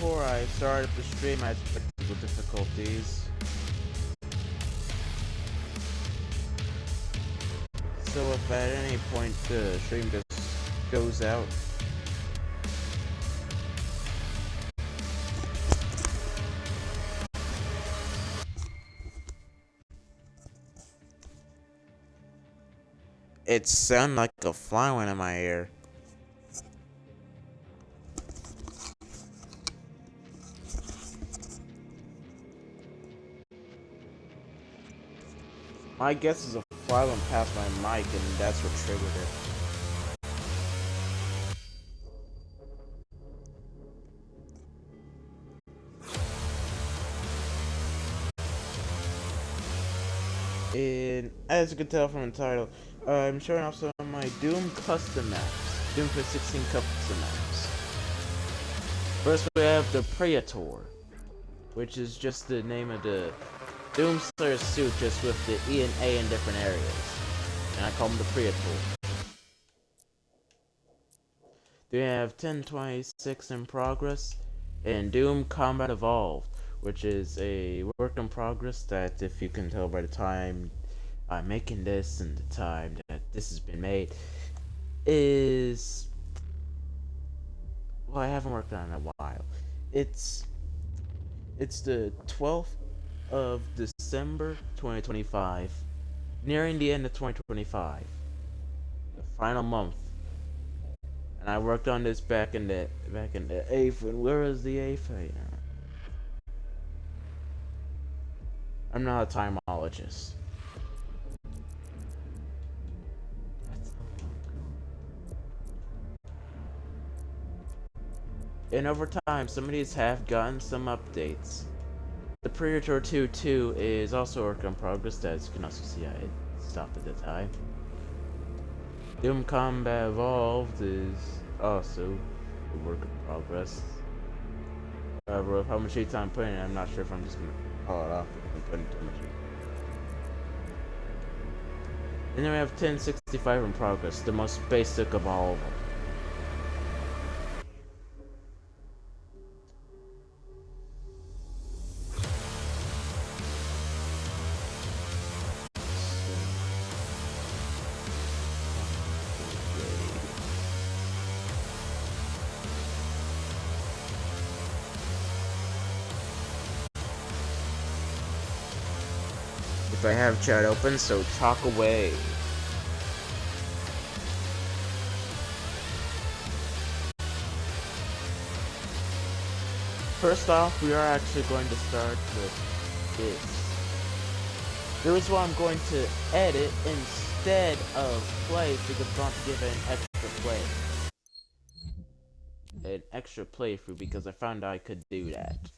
before I started the stream, I had technical difficulties. So if at any point the stream just goes out, it sounded like a fly went in my ear. My guess is a fly went past my mic and that's what triggered it. And as you can tell from the title, I'm showing off some of my Doom custom maps. Doom 16 custom maps. First we have the Praetor, which is just the name of the Doomslayer suit, just with the E and A in different areas. And I call him the Praetor. Then we have 1026 in progress, and Doom Combat Evolved, which is a work in progress that, if you can tell by the time I'm making this and the time that this has been made, is... well, I haven't worked on it in a while. It's the 12th of December 2025, nearing the end of 2025, the final month. And I worked on this back in the 8th, and where is the 8th? I'm not a timeologist. And over time, some of these have gotten some updates. The Predator 2 is also a work in progress, as you can also see I stopped at the time. Doom Combat Evolved is also a work in progress. However, with how much heat I'm putting in, I'm not sure if I'm just gonna call it off if I'm putting too much heat. And then we have 1065 in progress, the most basic of all of them. If I have chat open, so talk away. First off, we are actually going to start with this. The reason why I'm going to edit instead of play is because I want to give it an extra play. An extra playthrough because I found out I could do that.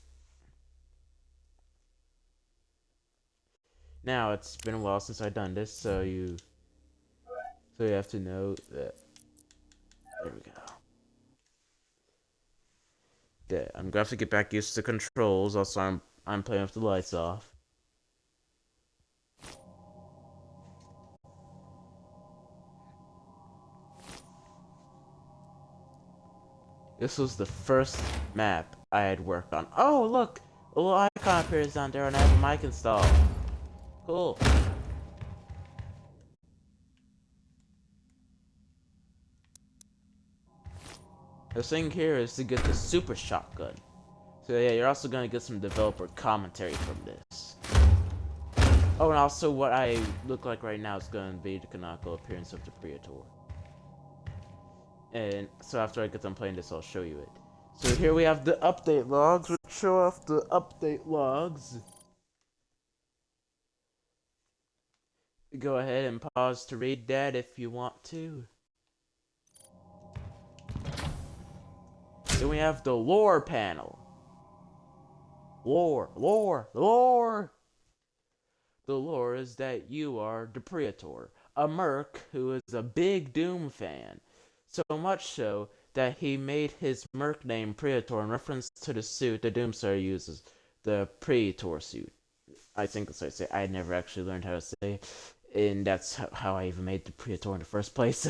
Now, it's been a while since I've done this, so you have to know that. There we go. Yeah, I'm gonna have to get back used to the controls. Also, I'm playing with the lights off. This was the first map I had worked on. Oh, look! A little icon appears down there and I have a mic installed. Cool. The thing here is to get the super shotgun. So yeah, you're also gonna get some developer commentary from this. Oh, and also what I look like right now is gonna be the canonical appearance of the Praetor. And so after I get done playing this, I'll show you it. So here we have the update logs, which show off the update logs. Go ahead and pause to read that if you want to. Then we have the lore panel. Lore. The lore is that you are the Praetor, a merc who is a big Doom fan. So much so that he made his merc name Praetor in reference to the suit the Doomslayer uses, the Praetor suit. I think that's how I say it. I never actually learned how to say it, and that's how I even made the Praetor in the first place.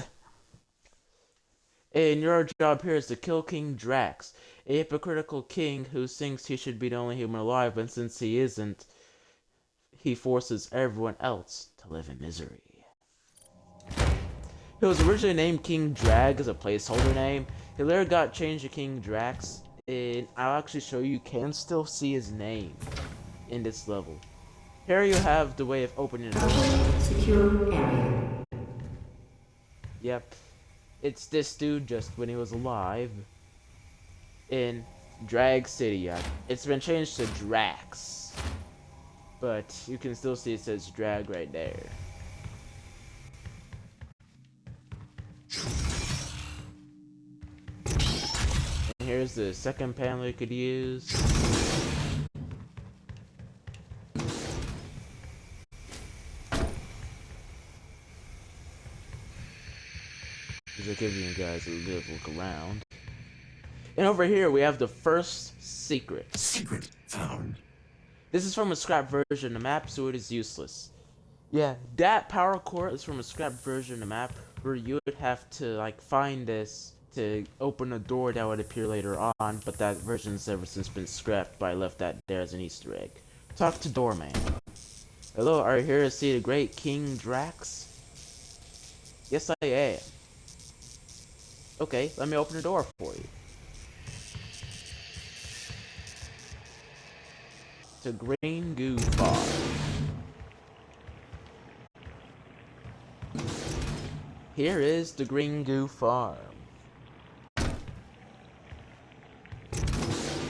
And your job here is to kill King Drax, a hypocritical king who thinks he should be the only human alive, and since he isn't, he forces everyone else to live in misery. He was originally named King Drag as a placeholder name. He later got changed to King Drax, and I'll actually show you can still see his name in this level. Here you have the way of opening the door. Secure area. Yep, it's this dude just when he was alive in Drag City. It's been changed to Drax, but you can still see it says Drag right there. And here's the second panel you could use. Just giving you guys a little look around. And over here we have the first secret. Secret found. This is from a scrap version of the map, so it is useless. Yeah, that power core is from a scrap version of the map, where you would have to like find this to open a door that would appear later on, but that version's ever since been scrapped, but I left that there as an Easter egg. Talk to Doorman. Hello, are you here to see the great King Drax? Yes, I am. Okay, let me open the door for you. To Green Goo Farm. Here is the Green Goo Farm.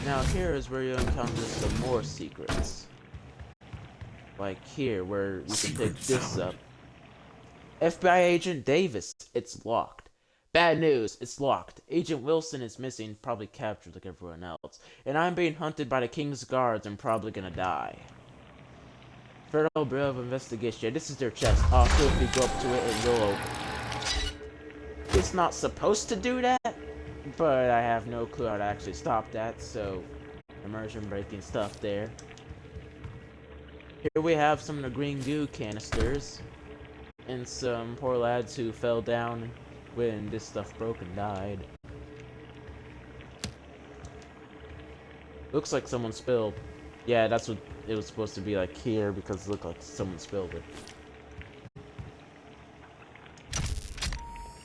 Now here is where you encounter some more secrets. Like here, where you can pick this up. FBI Agent Davis, it's locked. Bad news, it's locked. Agent Wilson is missing, probably captured like everyone else. And I'm being hunted by the King's Guards and probably gonna die. Federal Bureau of Investigation, yeah, this is their chest. Also, if you go up to it, it will open. It's not supposed to do that, but I have no clue how to actually stop that, so immersion breaking stuff there. Here we have some of the green goo canisters, and some poor lads who fell down when this stuff broke and died. Looks like someone spilled. Yeah, that's what it was supposed to be like here, because it looked like someone spilled it.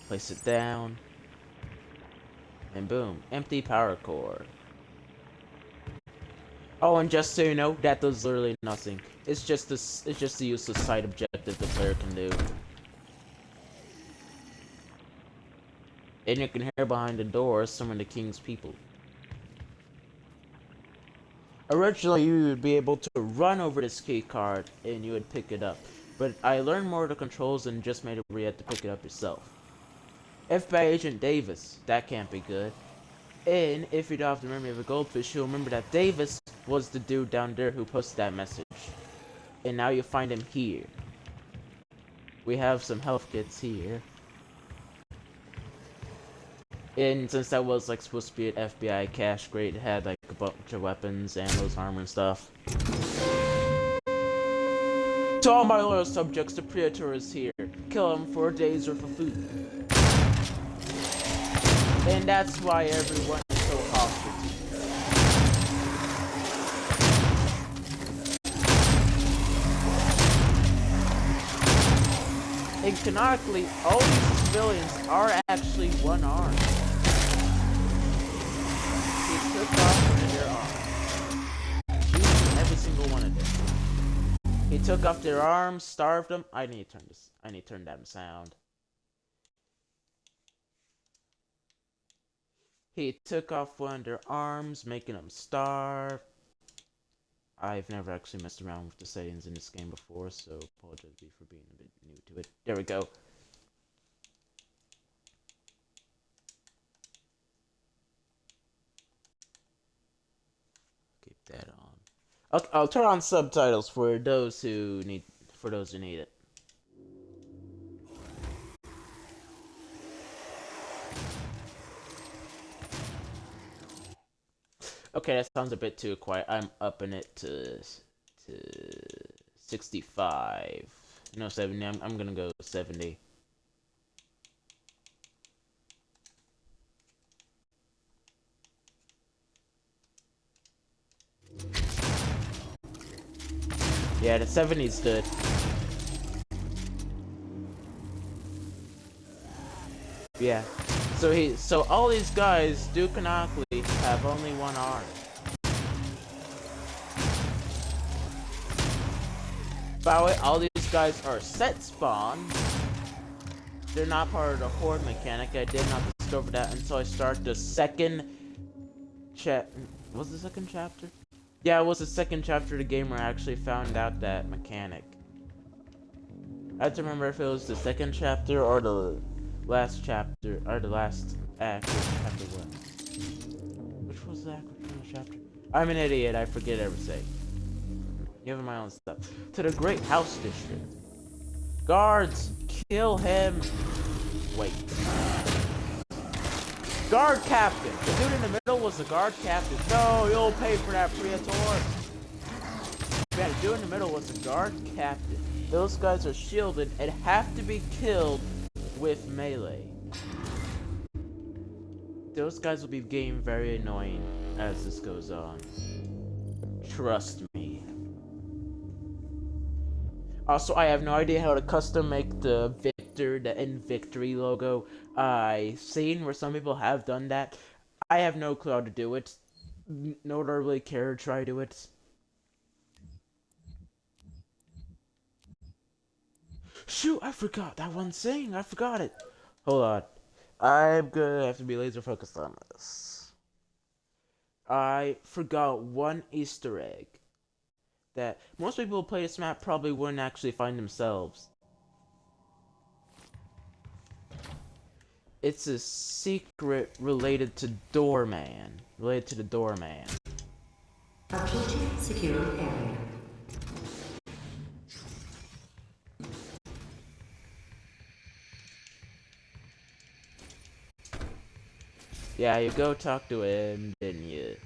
Place it down. And boom, empty power core. Oh, and just so you know, that does literally nothing. It's just a useless side objective the player can do. And you can hear behind the door some of the king's people. Originally, you would be able to run over this key card and you would pick it up. But I learned more of the controls and just made it where you had to pick it up yourself. FBI Agent Davis, that can't be good. And if you don't have the memory of a goldfish, you'll remember that Davis was the dude down there who posted that message. And now you find him here. We have some health kits here. And since that was like supposed to be an FBI cache crate, it had like a bunch of weapons, ammo, armor, and stuff. To all my loyal subjects, the Praetor is here. Kill him for a day's worth of food. And that's why everyone is so hostile. And canonically, all these civilians are actually one arm. He took off one of their arms. Used every single one of them. He took off their arms, starved them. I need to turn down the sound. He took off one of their arms, making them starve. I've never actually messed around with the settings in this game before, so apologize for being a bit new to it. There we go. Keep that on. I'll turn on subtitles for those who need it. Okay, that sounds a bit too quiet. I'm upping it to 65. No, 70. I'm gonna go 70. Yeah, the 70s stood. Yeah. So all these guys do canonically have only one arm. By the way, all these guys are set spawn. They're not part of the horde mechanic. I did not discover that until I started the second was the second chapter? Yeah, it was the second chapter of the game where I actually found out that mechanic. I have to remember if it was the second chapter or the last chapter, or the last act of chapter 1. Which was the act of chapter? I'm an idiot, I forget everything. Giving my own stuff. To the Great House District. Guards, kill him! Wait. Guard captain! The dude in the middle was the guard captain. No, you'll pay for that, Praetor! Yeah, the dude in the middle was the guard captain. Those guys are shielded and have to be killed with melee. Those guys will be getting very annoying as this goes on. Trust me. Also, I have no idea how to custom make the end victory logo. I've seen where some people have done that. I have no clue how to do it. Nor do I really care to try to do it. Shoot, I forgot that one thing. I forgot it. Hold on. I'm gonna have to be laser focused on this. I forgot one Easter egg that most people who play this map probably wouldn't actually find themselves. It's a secret related to Doorman. Related to the Doorman. Objective secured area. Yeah, you go talk to him, didn't you?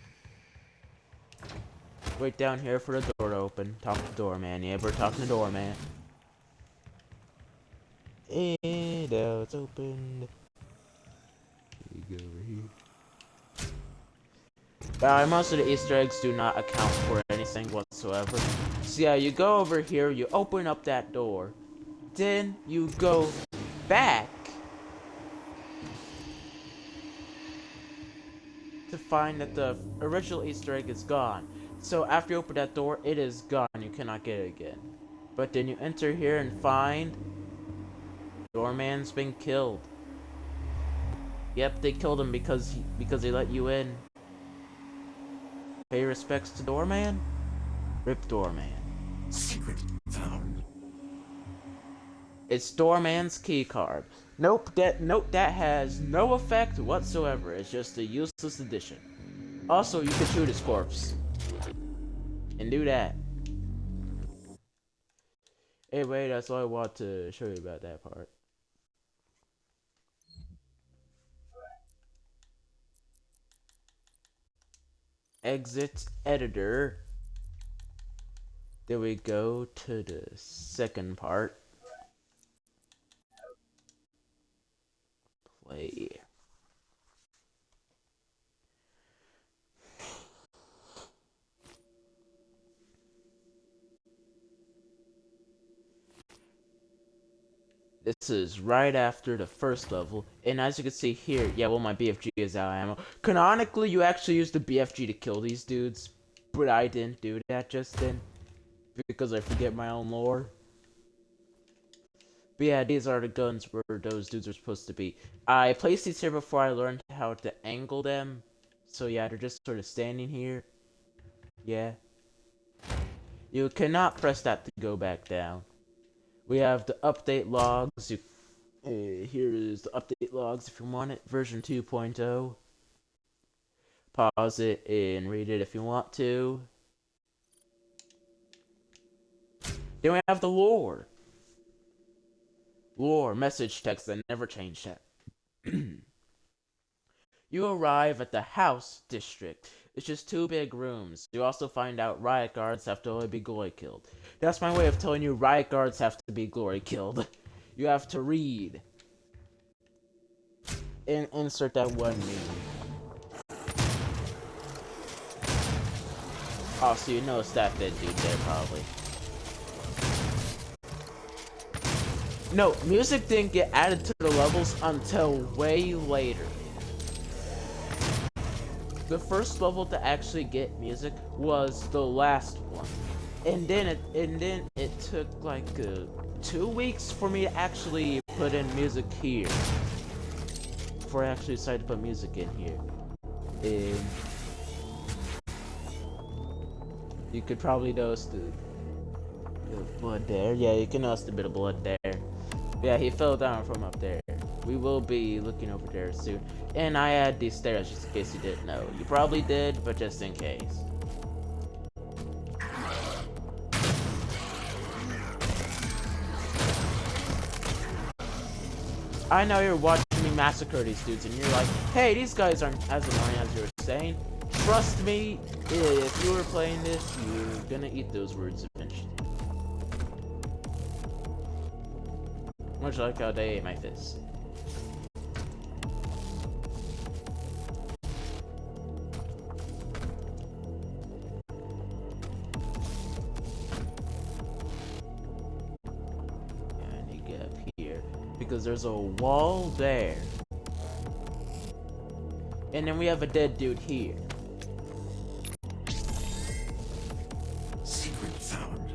Wait down here for the door to open. Talk to Doorman. Yeah, we're talking to Doorman. And now it's opened. You go over here. Most of the Easter eggs do not account for anything whatsoever. So yeah, you go over here, you open up that door. Then you go back to find that the original Easter egg is gone. So after you open that door, it is gone. You cannot get it again. But then you enter here and find Doorman's been killed. Yep, they killed him because they let you in. Pay respects to Doorman. Rip Doorman. Secret found. It's Doorman's keycard. Nope, that has no effect whatsoever. It's just a useless addition. Also, you can shoot his corpse. And do that. Anyway, that's all I want to show you about that part. Exit editor. Then we go to the second part. Play. This is right after the first level, and as you can see here, yeah, well, my BFG is out of ammo. Canonically, you actually use the BFG to kill these dudes, but I didn't do that just then, because I forget my own lore. But yeah, these are the guns where those dudes are supposed to be. I placed these here before I learned how to angle them, so yeah, they're just sort of standing here. Yeah. You cannot press that to go back down. We have the update logs. Here is the update logs if you want it. Version 2.0. Pause it and read it if you want to. Then we have the lore. Lore, message text that never changed that. You arrive at the house district. It's just 2 big rooms. You also find out riot guards have to only be glory killed. That's my way of telling you riot guards have to be glory killed. You have to read. And insert that one meme. Oh, so you know it's that dead dude there, probably. No, music didn't get added to the levels until way later. The first level to actually get music was the last one. And then it took like 2 weeks for me to actually put in music here. Before I actually decided to put music in here. And you could probably notice the blood there. Yeah, you can notice a bit of blood there. Yeah, he fell down from up there. We will be looking over there soon. And I add these stairs just in case you didn't know. You probably did, but just in case. I know you're watching me massacre these dudes and you're like, hey, these guys aren't as annoying as you were saying. Trust me, if you were playing this, you're gonna eat those words eventually. Much like how they ate my fist. Because there's a wall there. And then we have a dead dude here. Secret found.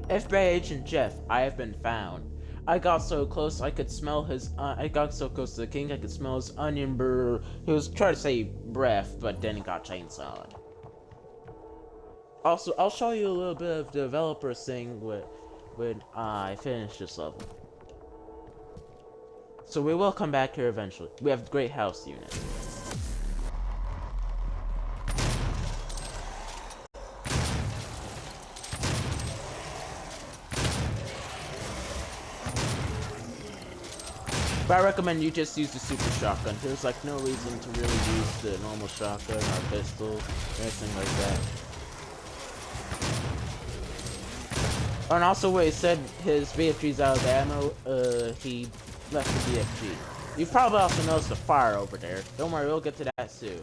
FBI Agent Jeff, I have been found. I got so close I could smell his, I got so close to the king I could smell his onion burr. He was trying to say breath, but then he got chainsawed. Also, I'll show you a little bit of the developer thing when I finish this level. So we will come back here eventually. We have great house units. But I recommend you just use the super shotgun. There's like no reason to really use the normal shotgun or pistol or anything like that. Oh, and also when he said his BFG's out of ammo, he left the BFG. You've probably also noticed the fire over there. Don't worry, we'll get to that soon.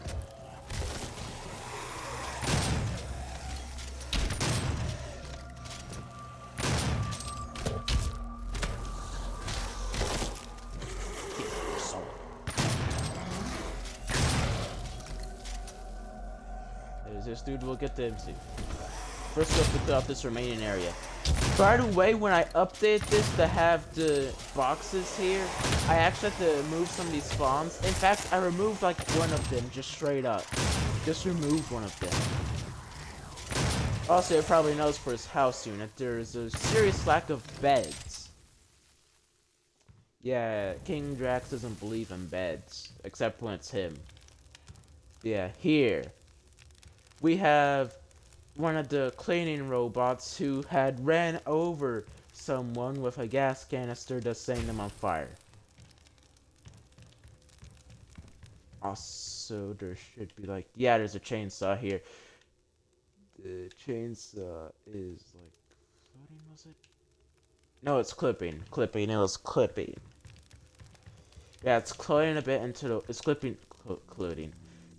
There's this dude we'll get to him soon. First, we have to clear out this remaining area. By the way, when I update this to have the boxes here, I actually have to move some of these spawns. In fact, I removed like one of them just straight up. Just removed one of them. Also, it probably knows for his house unit, there's a serious lack of beds. Yeah, King Drax doesn't believe in beds, except when it's him. Yeah, here. We have one of the cleaning robots who had ran over someone with a gas canister just setting them on fire. Also, there should be like, yeah, there's a chainsaw here. The chainsaw is like, floating, was it? No, it's clipping. Clipping, it was clipping. Yeah, it's clipping a bit into the, it's clipping,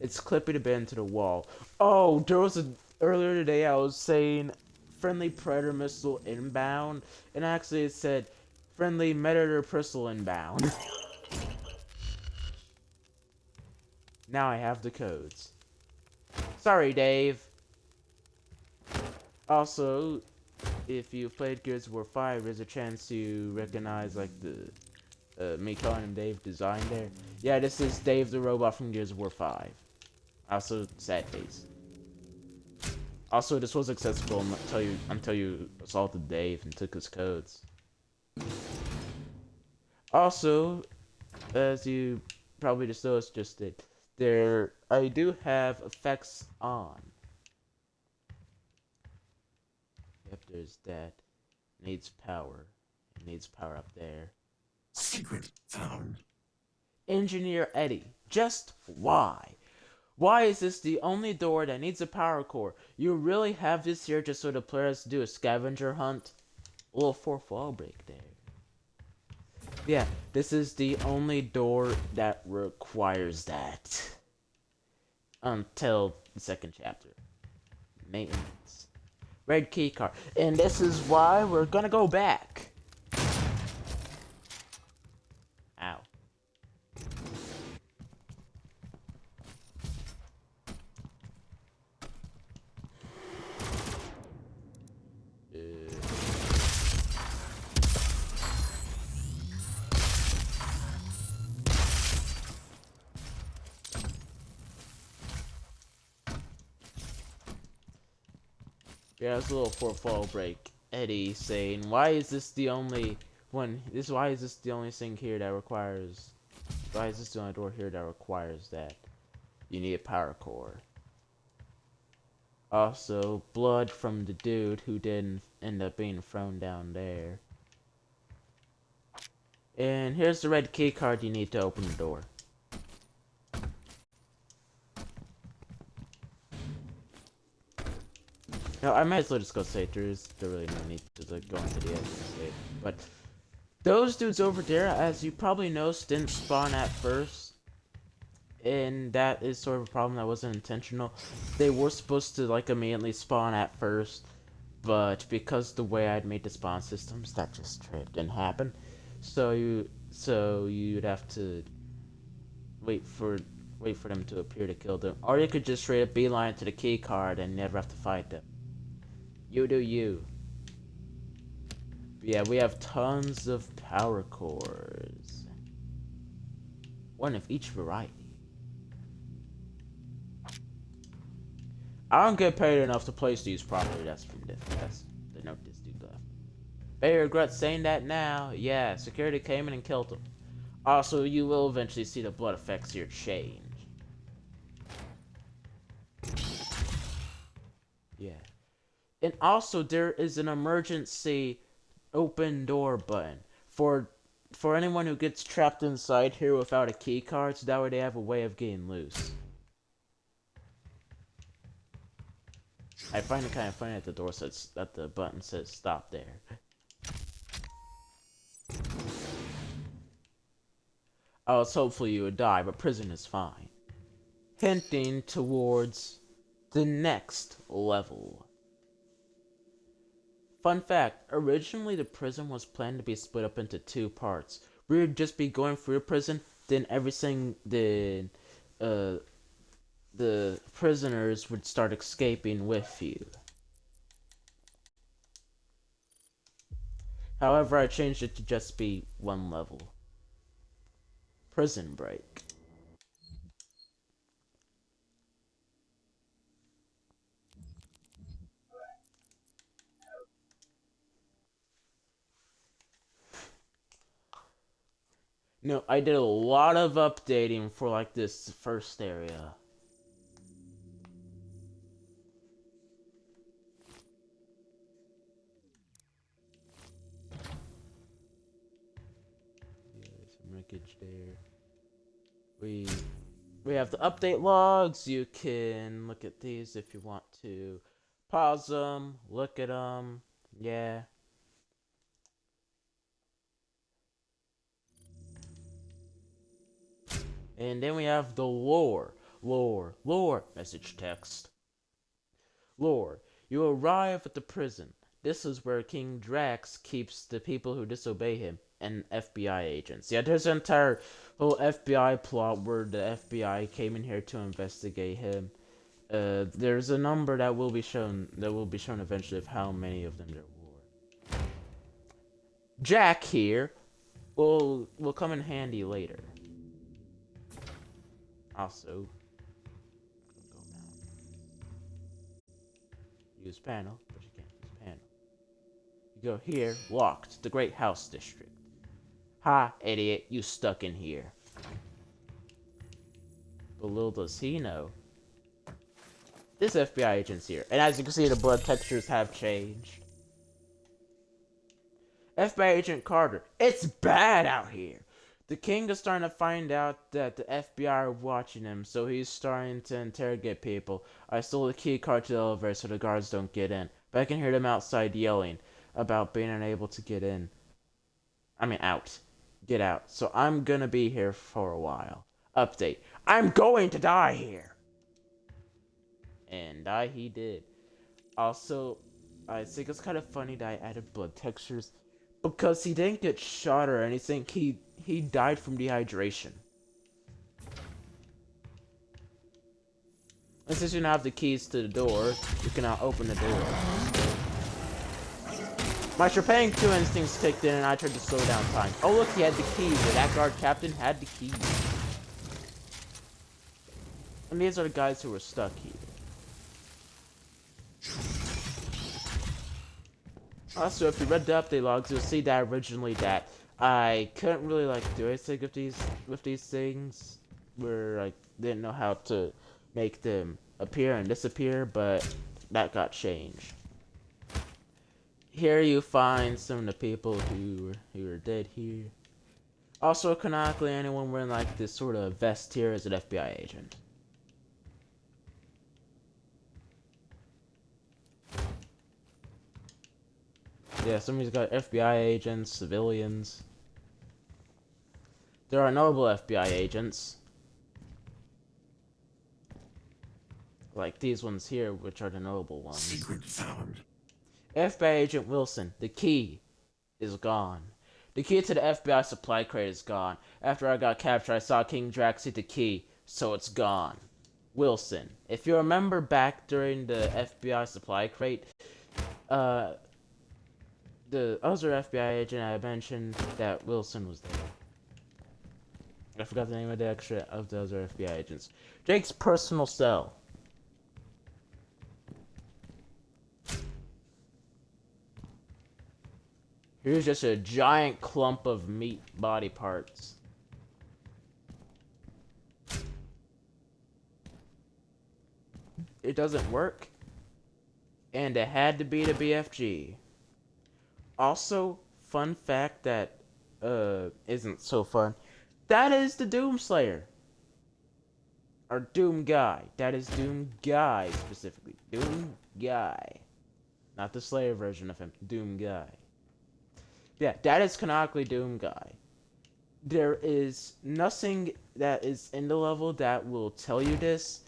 it's clipping a bit into the wall. Oh, there was a, earlier today I was saying friendly Predator missile inbound, and actually it said friendly Predator pistol inbound. Now I have the codes. Sorry, Dave. Also, if you've played Gears of War 5, there's a chance to recognize like the me calling him Dave design there. Yeah, this is Dave the robot from Gears of War 5. Also, sad face. Also, this was accessible until you assaulted Dave and took his codes. Also, as you probably just noticed just did, I do have effects on. Yep, there's that. Needs power. It needs power up there. Secret found. Engineer Eddie. Just why? Why is this the only door that needs a power core? You really have this here just so the players do a scavenger hunt? A little fourth wall break there. Yeah, this is the only door that requires that. Until the second chapter. Maintenance. Red key card. And this is why we're gonna go back. Ow. Yeah, it's a little fourth break. Eddie saying, "Why is this the only one? Why is this the only thing here that requires? Why is this the only door here that requires that? You need a power core." Also, blood from the dude who didn't end up being thrown down there. And here's the red key card you need to open the door. No, I might as well just go say there's really no need to go into the edge state. But those dudes over there, as you probably know, didn't spawn at first. And that is sort of a problem that wasn't intentional. They were supposed to like immediately spawn at first, but because the way I'd made the spawn systems, that just didn't happen. So you'd have to wait for them to appear to kill them, or you could just straight up beeline to the key card and never have to fight them. You do you. But yeah, we have tons of power cores. One of each variety. I don't get paid enough to place these properly. That's the note this dude left. May regret saying that now. Yeah, security came in and killed him. Also, you will eventually see the blood effects here change. Yeah. And also, there is an emergency open door button for anyone who gets trapped inside here without a key card, so that way they have a way of getting loose. I find it kind of funny that the button says stop there. Oh, so hopefully you would die, but prison is fine. Hinting towards the next level. Fun fact, originally the prison was planned to be split up into 2 parts. We would just be going through the prison, then the prisoners would start escaping with you. However, I changed it to just be 1 level. Prison Break. No, I did a lot of updating for like this first area. Yeah, there's some wreckage there. We have the update logs. You can look at these if you want to. Pause them, look at them. Yeah. And then we have the lore. Message text. Lore. You arrive at the prison. This is where King Drax keeps the people who disobey him and FBI agents. Yeah, there's an entire whole FBI plot where the FBI came in here to investigate him. There's a number that will be shown eventually of how many of them there were. Jack here will come in handy later. Also, go now. Use panel, but you can't use panel. You go here, locked, the Great House District. Ha, idiot, you stuck in here. But little does he know, this FBI agent's here, and as you can see, the blood textures have changed. FBI Agent Carter, it's bad out here. The king is starting to find out that the FBI are watching him, so he's starting to interrogate people. I stole the key card to the elevator so the guards don't get in, but I can hear them outside yelling about being unable to get in. I mean out. Get out. So I'm gonna be here for a while. Update. I'm going to die here! And die he did. Also, I think it's kind of funny that I added blood textures because he didn't get shot or anything. He died from dehydration. And since you now have the keys to the door, you can now open the door. My Trepang 2 instincts kicked in and I tried to slow down time. Oh look, he had the keys. That guard captain had the keys. And these are the guys who were stuck here. Also, if you read the update logs, you'll see that originally that I couldn't really like do anything with these things, where I didn't know how to make them appear and disappear, but that got changed. Here you find some of the people who are dead here. Also, canonically, anyone wearing like this sort of vest here is an FBI agent. Yeah, somebody's got FBI agents, civilians. There are noble FBI agents. Like these ones here, which are the noble ones. Secret found. FBI agent Wilson, the key is gone. The key to the FBI supply crate is gone. After I got captured, I saw King Drax hit the key, so it's gone. Wilson. If you remember back during the FBI supply crate, the other FBI agent I mentioned that Wilson was there. I forgot the name of the other FBI agents. Jake's personal cell. Here's just a giant clump of meat body parts. It doesn't work. And it had to be the BFG. Also, fun fact that isn't so fun. That is the Doomslayer. Or Doom Guy. That is Doom Guy specifically. Doom Guy. Not the Slayer version of him. Doom Guy. Yeah, that is canonically Doom Guy. There is nothing that is in the level that will tell you this,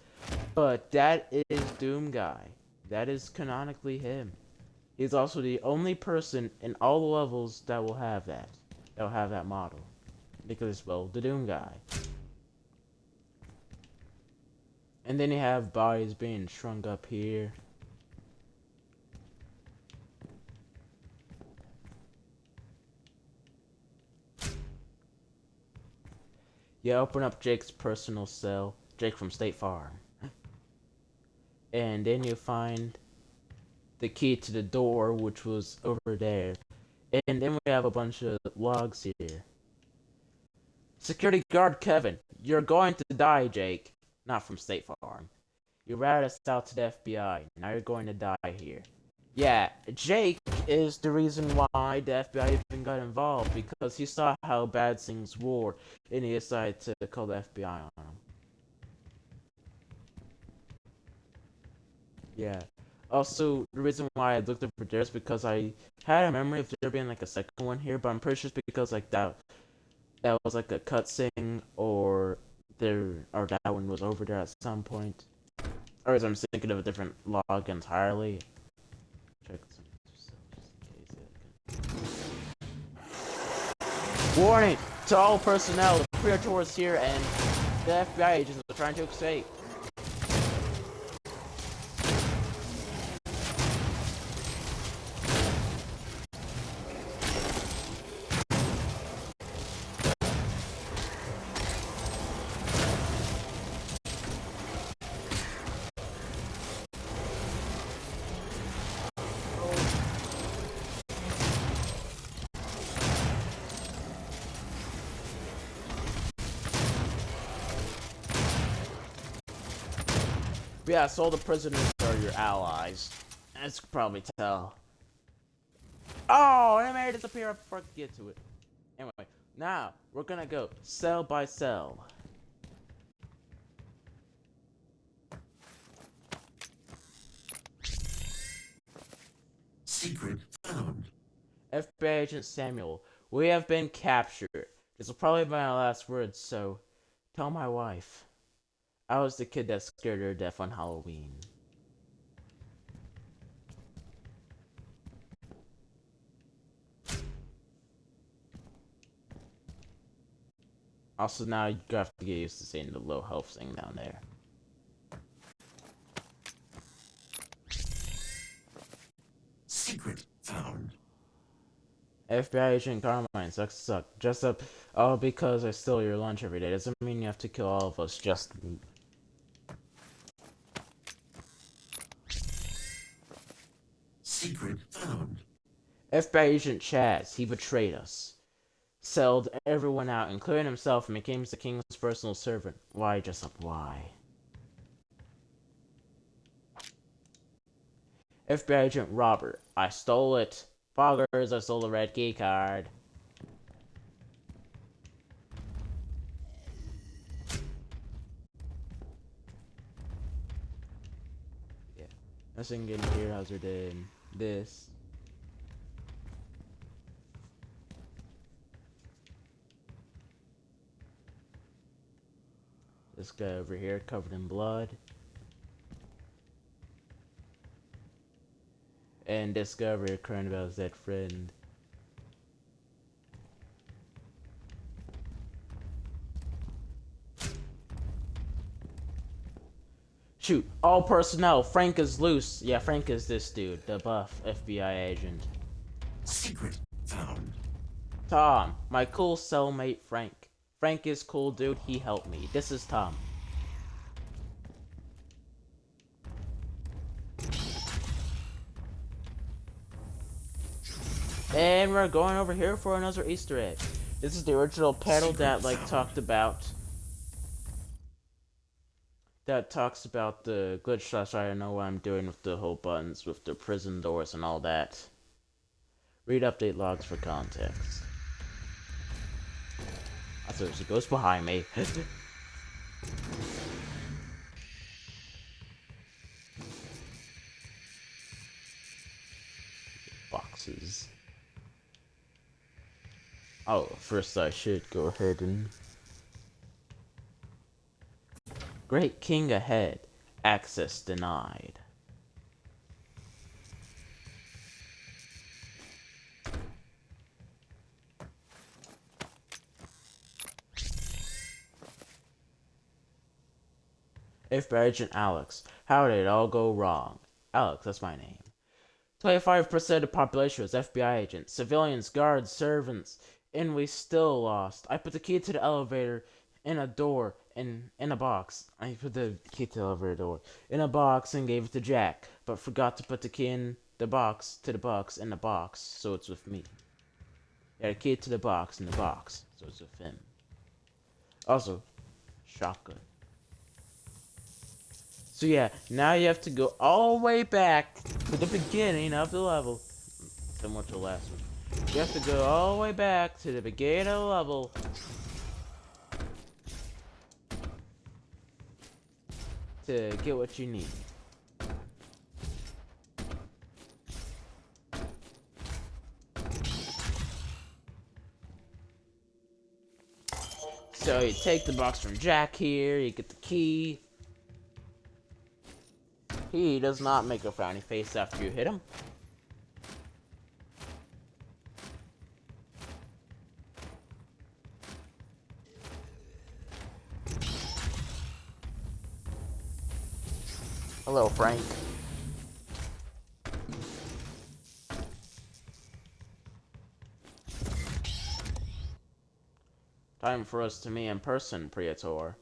but that is Doom Guy. That is canonically him. He's also the only person in all the levels that will have that. That will have that model. Because, well, the Doom Guy. And then you have bodies being shrunk up here. You open up Jake's personal cell. Jake from State Farm. And then you find the key to the door, which was over there. And then we have a bunch of logs here. Security guard Kevin, you're going to die, Jake. Not from State Farm. You ratted us out to the FBI. Now you're going to die here. Yeah, Jake is the reason why the FBI even got involved, because he saw how bad things were, and he decided to call the FBI on him. Yeah. Also, the reason why I looked over there is because I had a memory of there being like a second one here, but I'm pretty sure it's because like that was like a cutscene, or that one was over there at some point. Or as I'm thinking of a different log entirely. Check some just in case. Warning to all personnel: the Praetor is here, and the FBI agents are trying to escape. Yeah, so all the prisoners are your allies. As you can probably tell. Oh, and I made it disappear before I could get to it. Anyway, now we're gonna go cell by cell. Secret found. FBI Agent Samuel, we have been captured. This will probably be my last words, so tell my wife. I was the kid that scared her to death on Halloween. Also, now you have to get used to seeing the low health thing down there. Secret found. FBI agent Carmine suck. Just up all because I steal your lunch every day. Doesn't mean you have to kill all of us, just me. Secret found. FBI agent Chaz, he betrayed us. Sold everyone out, including himself, and became the king's personal servant. Why, just up, why? FBI agent Robert, I stole it. Foggers, I stole the red key card. Yeah. Nothing getting here, Hazard in this. This guy over here covered in blood. And this guy over here crying about his dead friend. Shoot, all personnel, Frank is loose. Yeah, Frank is this dude, the buff FBI agent. Secret found. Tom, my cool cellmate Frank. Frank is cool, dude, he helped me. This is Tom. And we're going over here for another Easter egg. This is the original pedal that talked about the glitch / I don't know what I'm doing with the whole buttons with the prison doors and all that. Read update logs for context. I thought there's a ghost behind me. Boxes. Oh, first I should go ahead and... Great King ahead. Access denied. FBI Agent Alex. How did it all go wrong? Alex, that's my name. 25% of the population was FBI agents, civilians, guards, servants, and we still lost. I put the key to the elevator in a door in a box. I put the key to the elevator door in a box and gave it to Jack, but forgot to put the key in the box in the box, so it's with me. Yeah, the key to the box in the box, so it's with him. Also, shotgun. So yeah, now you have to go all the way back to the beginning of the level. Similar to the last one. You have to go all the way back to the beginning of the level. To get what you need. So you take the box from Jack here, you get the key. He does not make a frowny face after you hit him. Hello, Frank. Time for us to meet in person, Praetor.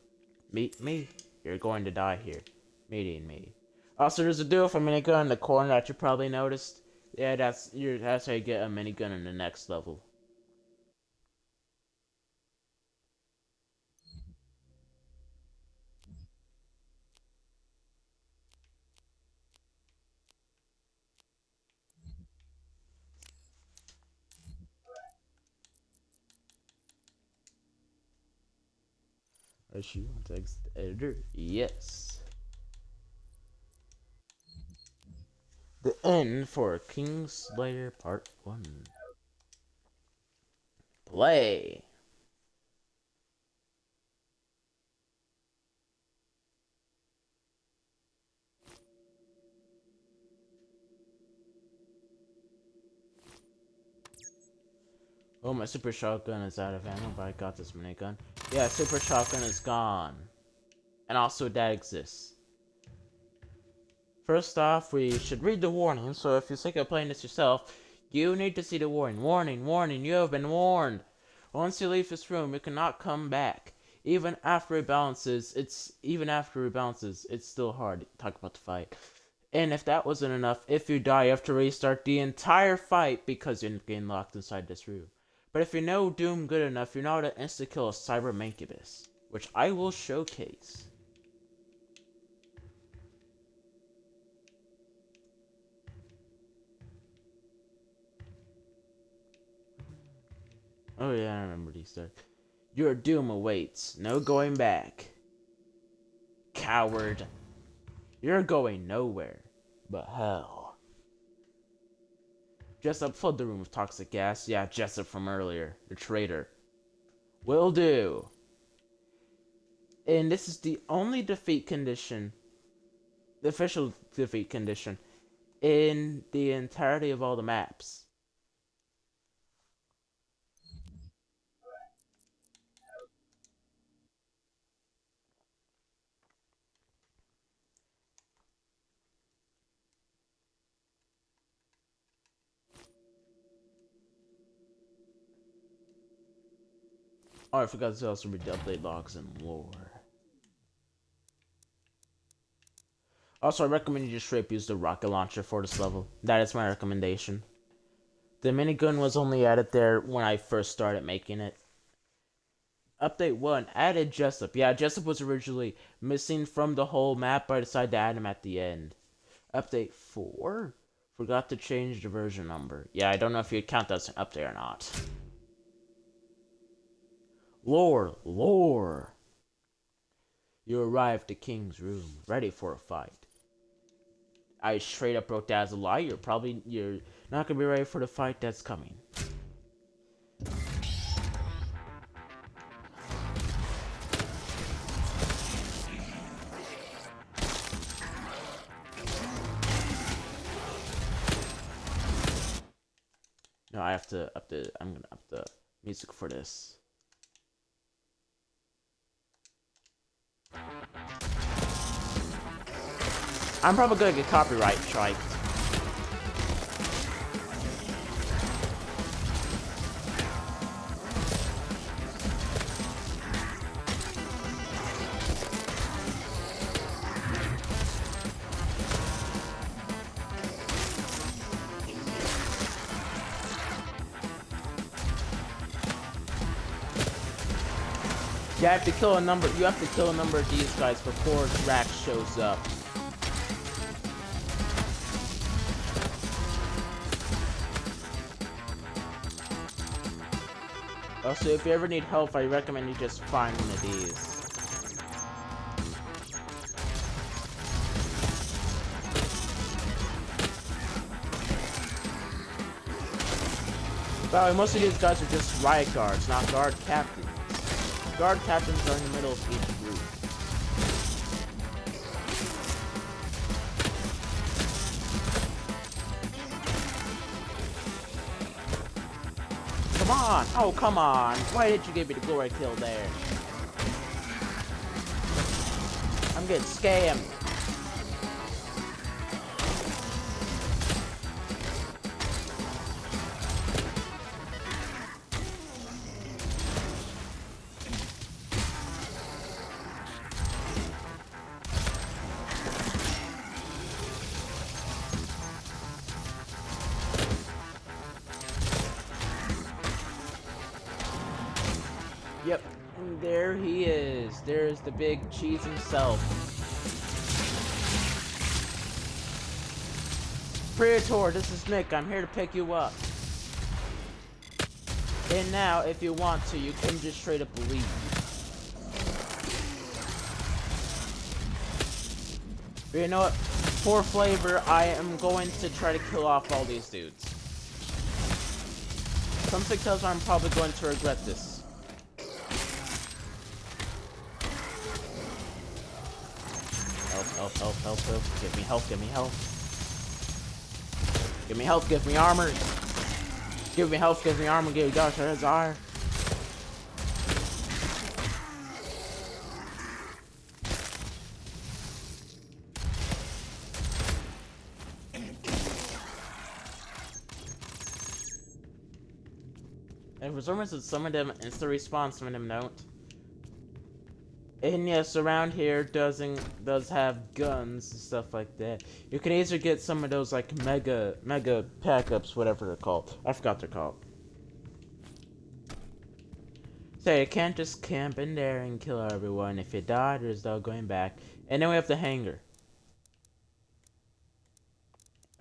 Meet me? You're going to die here. Meeting me. Also, there's a duo for minigun in the corner that you probably noticed. Yeah, that's how you get a minigun in the next level. Issue text editor. Yes. The end for Kingslayer Part 1. Play. Oh, my super shotgun is out of ammo, but I got this minigun. Yeah, super shotgun is gone. And also that exists. First off, we should read the warning, so if you're sick of playing this yourself, you need to see the warning. Warning, warning, you have been warned. Once you leave this room, you cannot come back. Even after it balances, it's still hard to talk about the fight. And if that wasn't enough, if you die, you have to restart the entire fight because you're getting locked inside this room. But if you know Doom good enough, you know how to insta-kill a Cyber Mancubus, which I will showcase. Oh yeah, I remember these stuff. Your doom awaits. No going back. Coward. You're going nowhere but hell. Jessup, flood the room with toxic gas. Yeah, Jessup from earlier. The traitor. Will do. And this is the only defeat condition, the official defeat condition, in the entirety of all the maps. Oh, I forgot to also read the update logs and lore. Also, I recommend you just straight use the rocket launcher for this level. That is my recommendation. The minigun was only added there when I first started making it. Update 1 added Jessup. Yeah, Jessup was originally missing from the whole map, but I decided to add him at the end. Update 4 forgot to change the version number. Yeah, I don't know if you'd count that as an update or not. Lore. You arrived at King's room, ready for a fight. I straight up wrote that as a lie. You're not gonna be ready for the fight that's coming. No, I'm gonna up the music for this. I'm probably gonna get copyright strike. You have to kill a number of these guys before Drax shows up. Also, if you ever need help, I recommend you just find one of these. By the way, most of these guys are just riot guards, not guard captains. Guard captains are in the middle of each group. Come on! Oh, come on! Why did you give me the glory kill there? I'm getting scammed. Yep, and there he is. There's the big cheese himself. Praetor, this is Nick. I'm here to pick you up. And now, if you want to, you can just straight up leave. But you know what? For flavor, I am going to try to kill off all these dudes. Something tells me I'm probably going to regret this. Help. Give me health. Give me health, give me armor. Give me health, give me armor, give me dodge, desire. And for some reason, some of them instant respawn, some of them don't. And yes, around here does have guns and stuff like that. You can easily get some of those like mega pack-ups, whatever they're called. I forgot they're called. So you can't just camp in there and kill everyone. If you die, there's no going back. And then we have the hangar.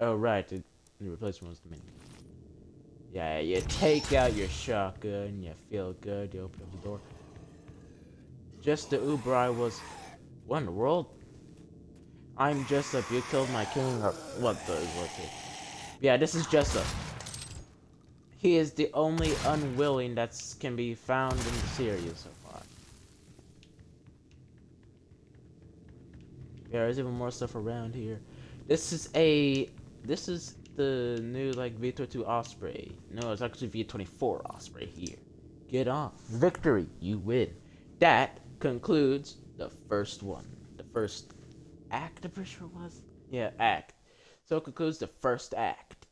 Oh right, the replacement was the mini. Yeah, you take out your shotgun, you feel good, you open up the door. Just the Uber I was. What in the world? I'm Jessup, you killed my king. What the? Yeah, this is Jessup. He is the only unwilling that can be found in the series so far. Yeah, there's even more stuff around here. This is the new like V22 Osprey. No, it's actually V24 Osprey here. Get on. Victory. You win. That concludes the first one. The first act, I'm pretty sure it was? Yeah, act. So it concludes the first act.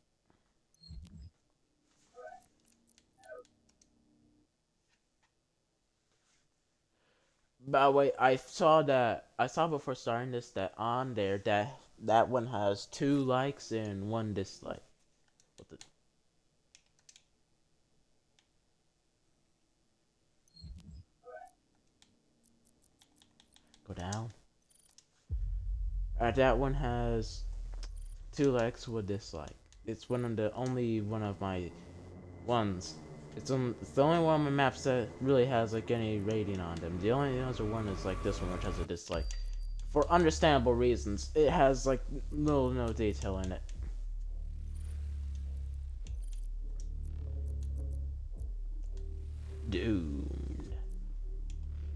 By the way, I saw before starting this that on there that one has 2 likes and 1 dislike. What the? Go down. That one has 2 likes, 1 dislike. It's only one of my ones. It's the only one on my maps that really has like any rating on them. The only other one is like this one, which has a dislike. For understandable reasons, it has like no detail in it. Doomed.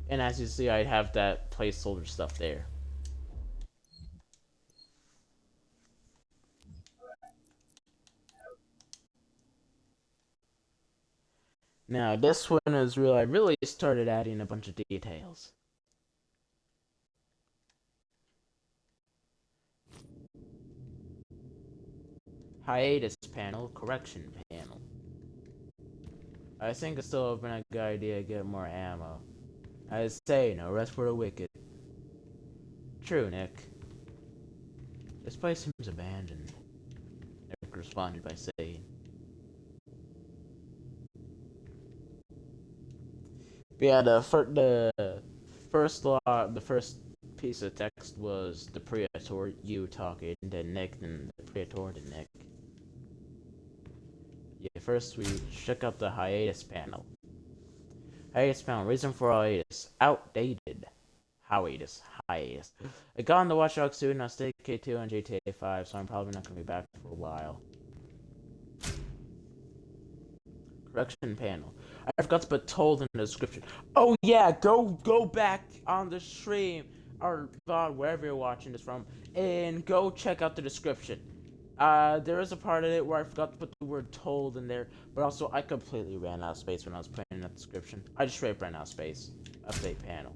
And as you see, I have that placeholder stuff there. Now this one is I really started adding a bunch of details. Hiatus panel, correction panel. I think it's still been a good idea to get more ammo. I say, no rest for the wicked. True, Nick. This place seems abandoned. Nick responded by saying. But yeah, the first piece of text was the Praetor, you talking to Nick, and the Praetor to Nick. Yeah, first we check out the hiatus panel. Hiatus panel, reason for hiatus, outdated. Hiatus. I got on the Watch Dogs soon, I'll stay K2 and GTA 5, so I'm probably not going to be back for a while. Correction panel. I forgot to put told in the description. Oh yeah, go back on the stream or VOD, wherever you're watching this from, and go check out the description. There is a part of it where I forgot to put the word told in there, but also I completely ran out of space when I was putting in that description. I just straight ran out of space. Update panel.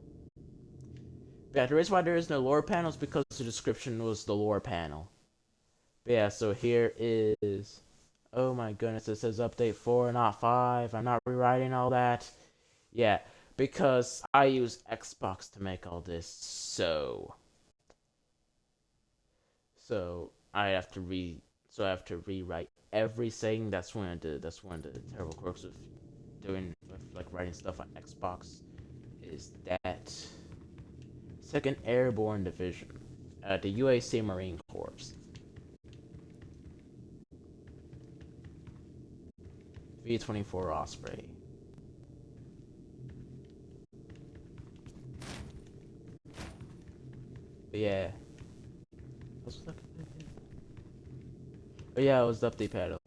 Yeah, the reason why there is no lore panel is because the description was the lore panel. But yeah, so here is... Oh my goodness, it says update 4, not 5. I'm not rewriting all that. Yeah, because I use Xbox to make all this, so I have to rewrite everything. That's one of the terrible quirks of doing like writing stuff on Xbox is that 2nd Airborne Division, the UAC Marine Corps. V24 Osprey. But yeah. But yeah, it was the update panel.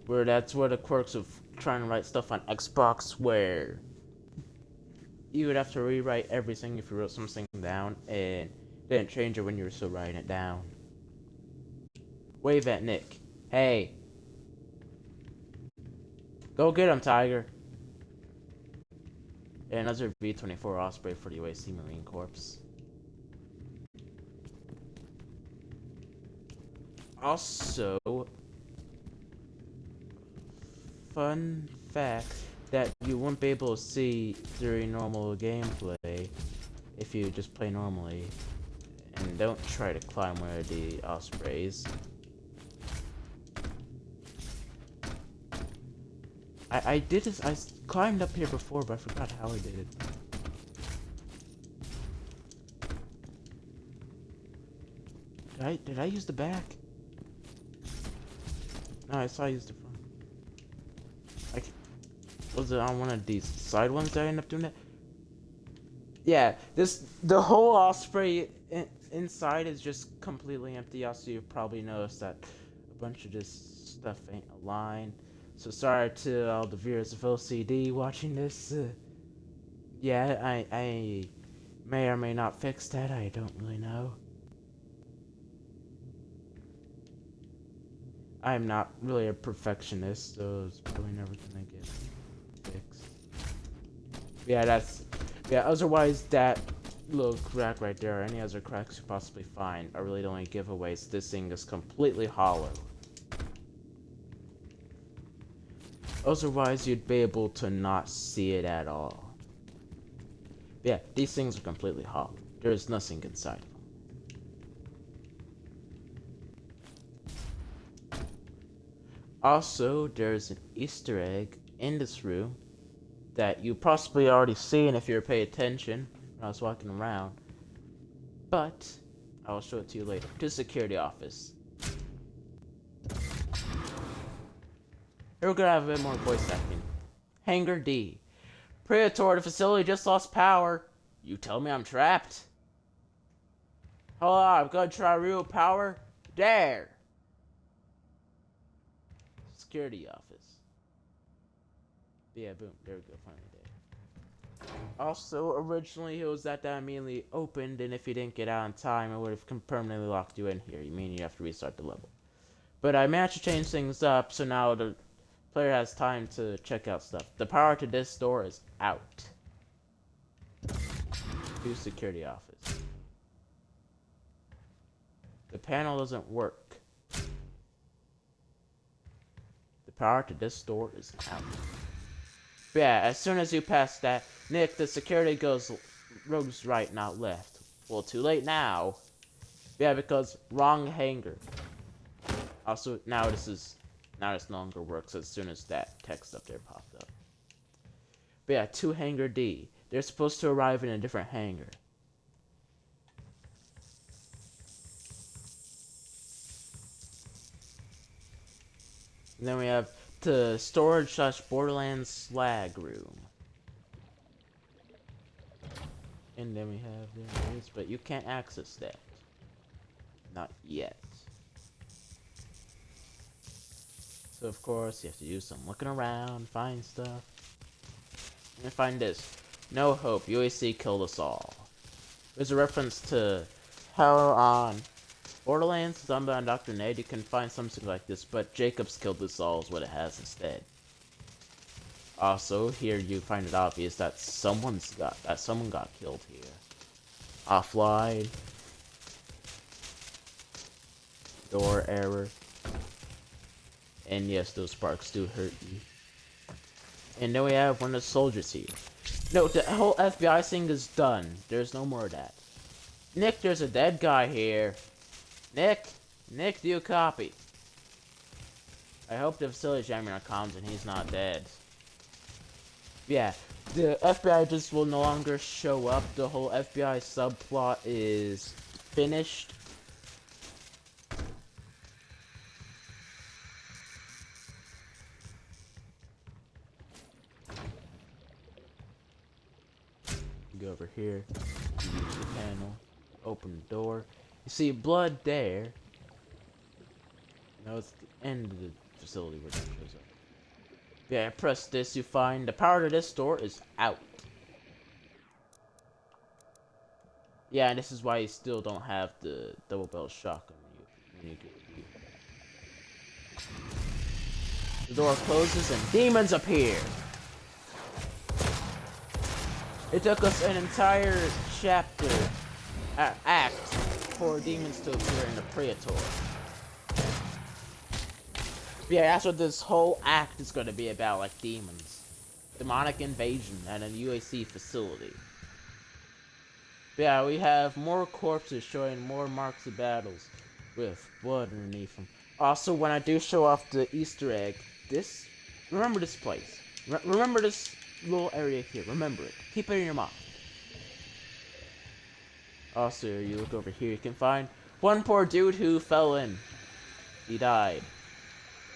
That's where the quirks of trying to write stuff on Xbox, where you would have to rewrite everything if you wrote something down, and didn't change it when you were still writing it down. Wave at Nick. Hey. Go get him, Tiger. And another V-24 Osprey for the UAC Marine Corps. Also, fun fact that you wouldn't be able to see during normal gameplay if you just play normally. And don't try to climb one of the Ospreys. I did this, I climbed up here before, but I forgot how I did it. Did I use the back? No, I saw I used the front. Was it on one of these side ones that I ended up doing that? Yeah, the whole Osprey inside is just completely empty. Also, you probably noticed that a bunch of this stuff ain't aligned. So sorry to all the viewers of OCD watching this. Yeah, I may or may not fix that. I don't really know. I'm not really a perfectionist, so it's probably never gonna get fixed. Yeah, otherwise that little crack right there, or any other cracks you possibly find, are really the only giveaways. This thing is completely hollow. Otherwise, you'd be able to not see it at all. Yeah, these things are completely hollow. There's nothing inside of them. Also, there's an Easter egg in this room that you possibly already seen if you're paying attention when I was walking around. But I'll show it to you later. To the security office. Here we're gonna have a bit more voice acting. Hangar D. Praetor, the facility just lost power. You tell me I'm trapped? Hold on, I'm gonna try real power. There! Security office. Yeah, boom. There we go, finally there. Also, originally it was that immediately opened, and if you didn't get out in time, it would have permanently locked you in here. You mean you have to restart the level. But I managed to change things up, so now the player has time to check out stuff. The power to this door is out. To security office. The panel doesn't work. The power to this door is out. But yeah, as soon as you pass that, Nick, the security goes right, not left. Well, too late now. Yeah, because wrong hangar. Also, now this no longer works as soon as that text up there popped up. But yeah, to hangar D. They're supposed to arrive in a different hangar. And then we have the storage/Borderlands slag room. And then we have there it is, but you can't access that. Not yet. So of course you have to do some looking around, find stuff. And find this. No hope, UAC killed us all. There's a reference to how on Borderlands, Zombies and Dr. Nate, you can find something like this, but Jacobs killed us all is what it has instead. Also, here you find it obvious that someone got killed here. Offline. Door error. And yes, those sparks do hurt you. And then we have one of the soldiers here. No, the whole FBI thing is done. There's no more of that. Nick, there's a dead guy here. Nick, do you copy? I hope the facility jamming our comms and he's not dead. Yeah, the FBI just will no longer show up. The whole FBI subplot is finished. Go over here, use the panel, open the door. You see blood there. No, it's the end of the facility where that shows up. Yeah, press this, you find the power to this door is out. Yeah, and this is why you still don't have the double barrel shotgun when you get you. The door closes and demons appear. It took us an entire chapter, act, for demons to appear in the Praetor. Yeah, that's what this whole act is going to be about, like demons. Demonic invasion at a UAC facility. Yeah, we have more corpses showing more marks of battles with blood underneath them. Also, when I do show off the Easter egg, remember this place. Remember this little area here. Remember it. Keep it in your mind. Also, you look over here, you can find one poor dude who fell in. He died.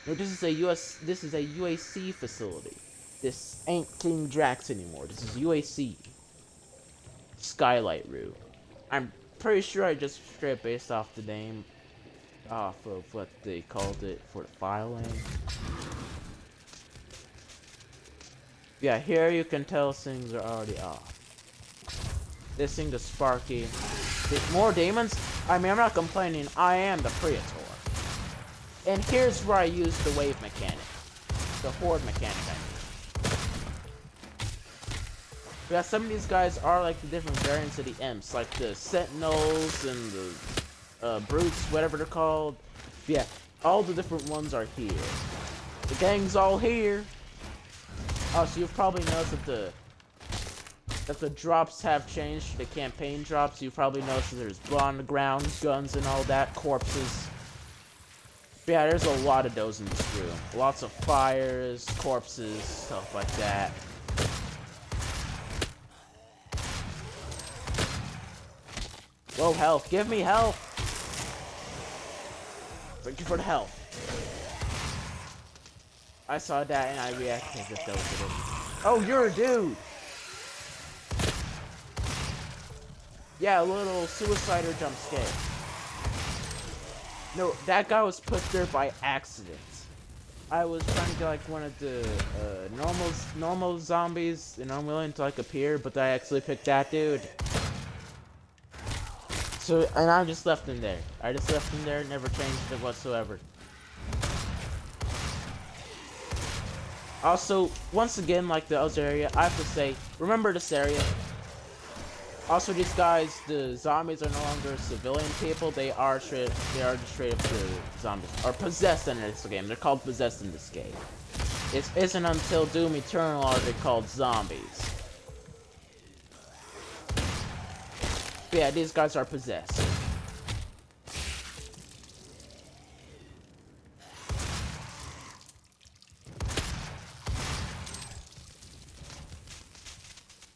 No, this is a UAC facility. This ain't King Drax anymore. This is UAC. Skylight Room. I'm pretty sure I just straight based off the name off of what they called it for the filing. Yeah, here you can tell things are already off. This thing is Sparky. More demons? I mean, I'm not complaining. I am the Praetor. And here's where I use the wave mechanic. The horde mechanic, I mean. Yeah, some of these guys are like the different variants of the imps. Like the sentinels and the brutes, whatever they're called. Yeah, all the different ones are here. The gang's all here. Oh, so you've probably noticed that the drops have changed to the campaign drops. You've probably noticed that there's blood on the ground, guns and all that, corpses. But yeah, there's a lot of those in this room. Lots of fires, corpses, stuff like that. Whoa, health. Give me health. Thank you for the health. I saw that and I reacted as if that was a dude. Oh, you're a dude! Yeah, a little suicider jump scare. No, that guy was put there by accident. I was trying to get like one of the normal zombies and I'm willing to like appear, but I actually picked that dude. So, and I just left him there. I just left him there, never changed it whatsoever. Also, once again, like the other area, I have to say, remember this area. Also, these guys, the zombies are no longer civilian people. They are just straight up the zombies. Are possessed in this game. They're called possessed in this game. It isn't until Doom Eternal are they called zombies. But yeah, these guys are possessed.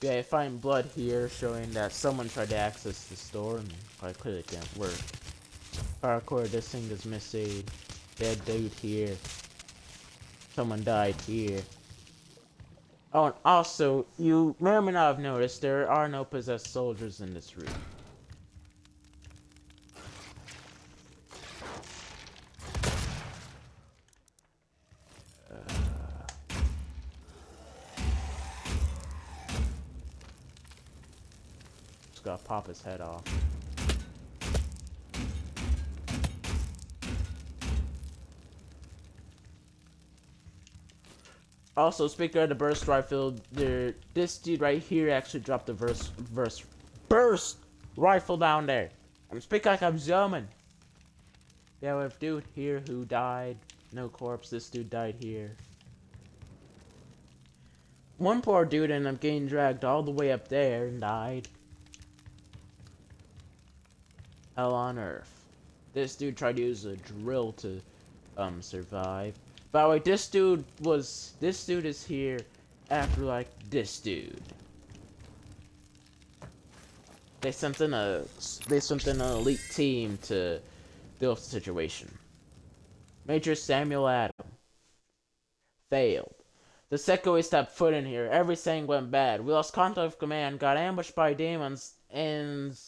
Yeah, I find blood here showing that someone tried to access the store and quite clearly can't work. Parkour, this thing is missing. Dead dude here. Someone died here. Oh, and also, you may or may not have noticed, there are no possessed soldiers in this room. Gotta pop his head off. Also, speaking of the burst rifle, this dude right here actually dropped the burst rifle down there. I'm speaking like I'm German. Yeah, we have a dude here who died. No corpse. This dude died here. One poor dude ended up getting dragged all the way up there and died. Hell on earth. This dude tried to use a drill to survive. By the way, this dude is here after like this dude. They sent in an elite team to deal with the situation. Major Samuel Adam failed. The second we stepped foot in here, everything went bad. We lost contact with command, got ambushed by demons, and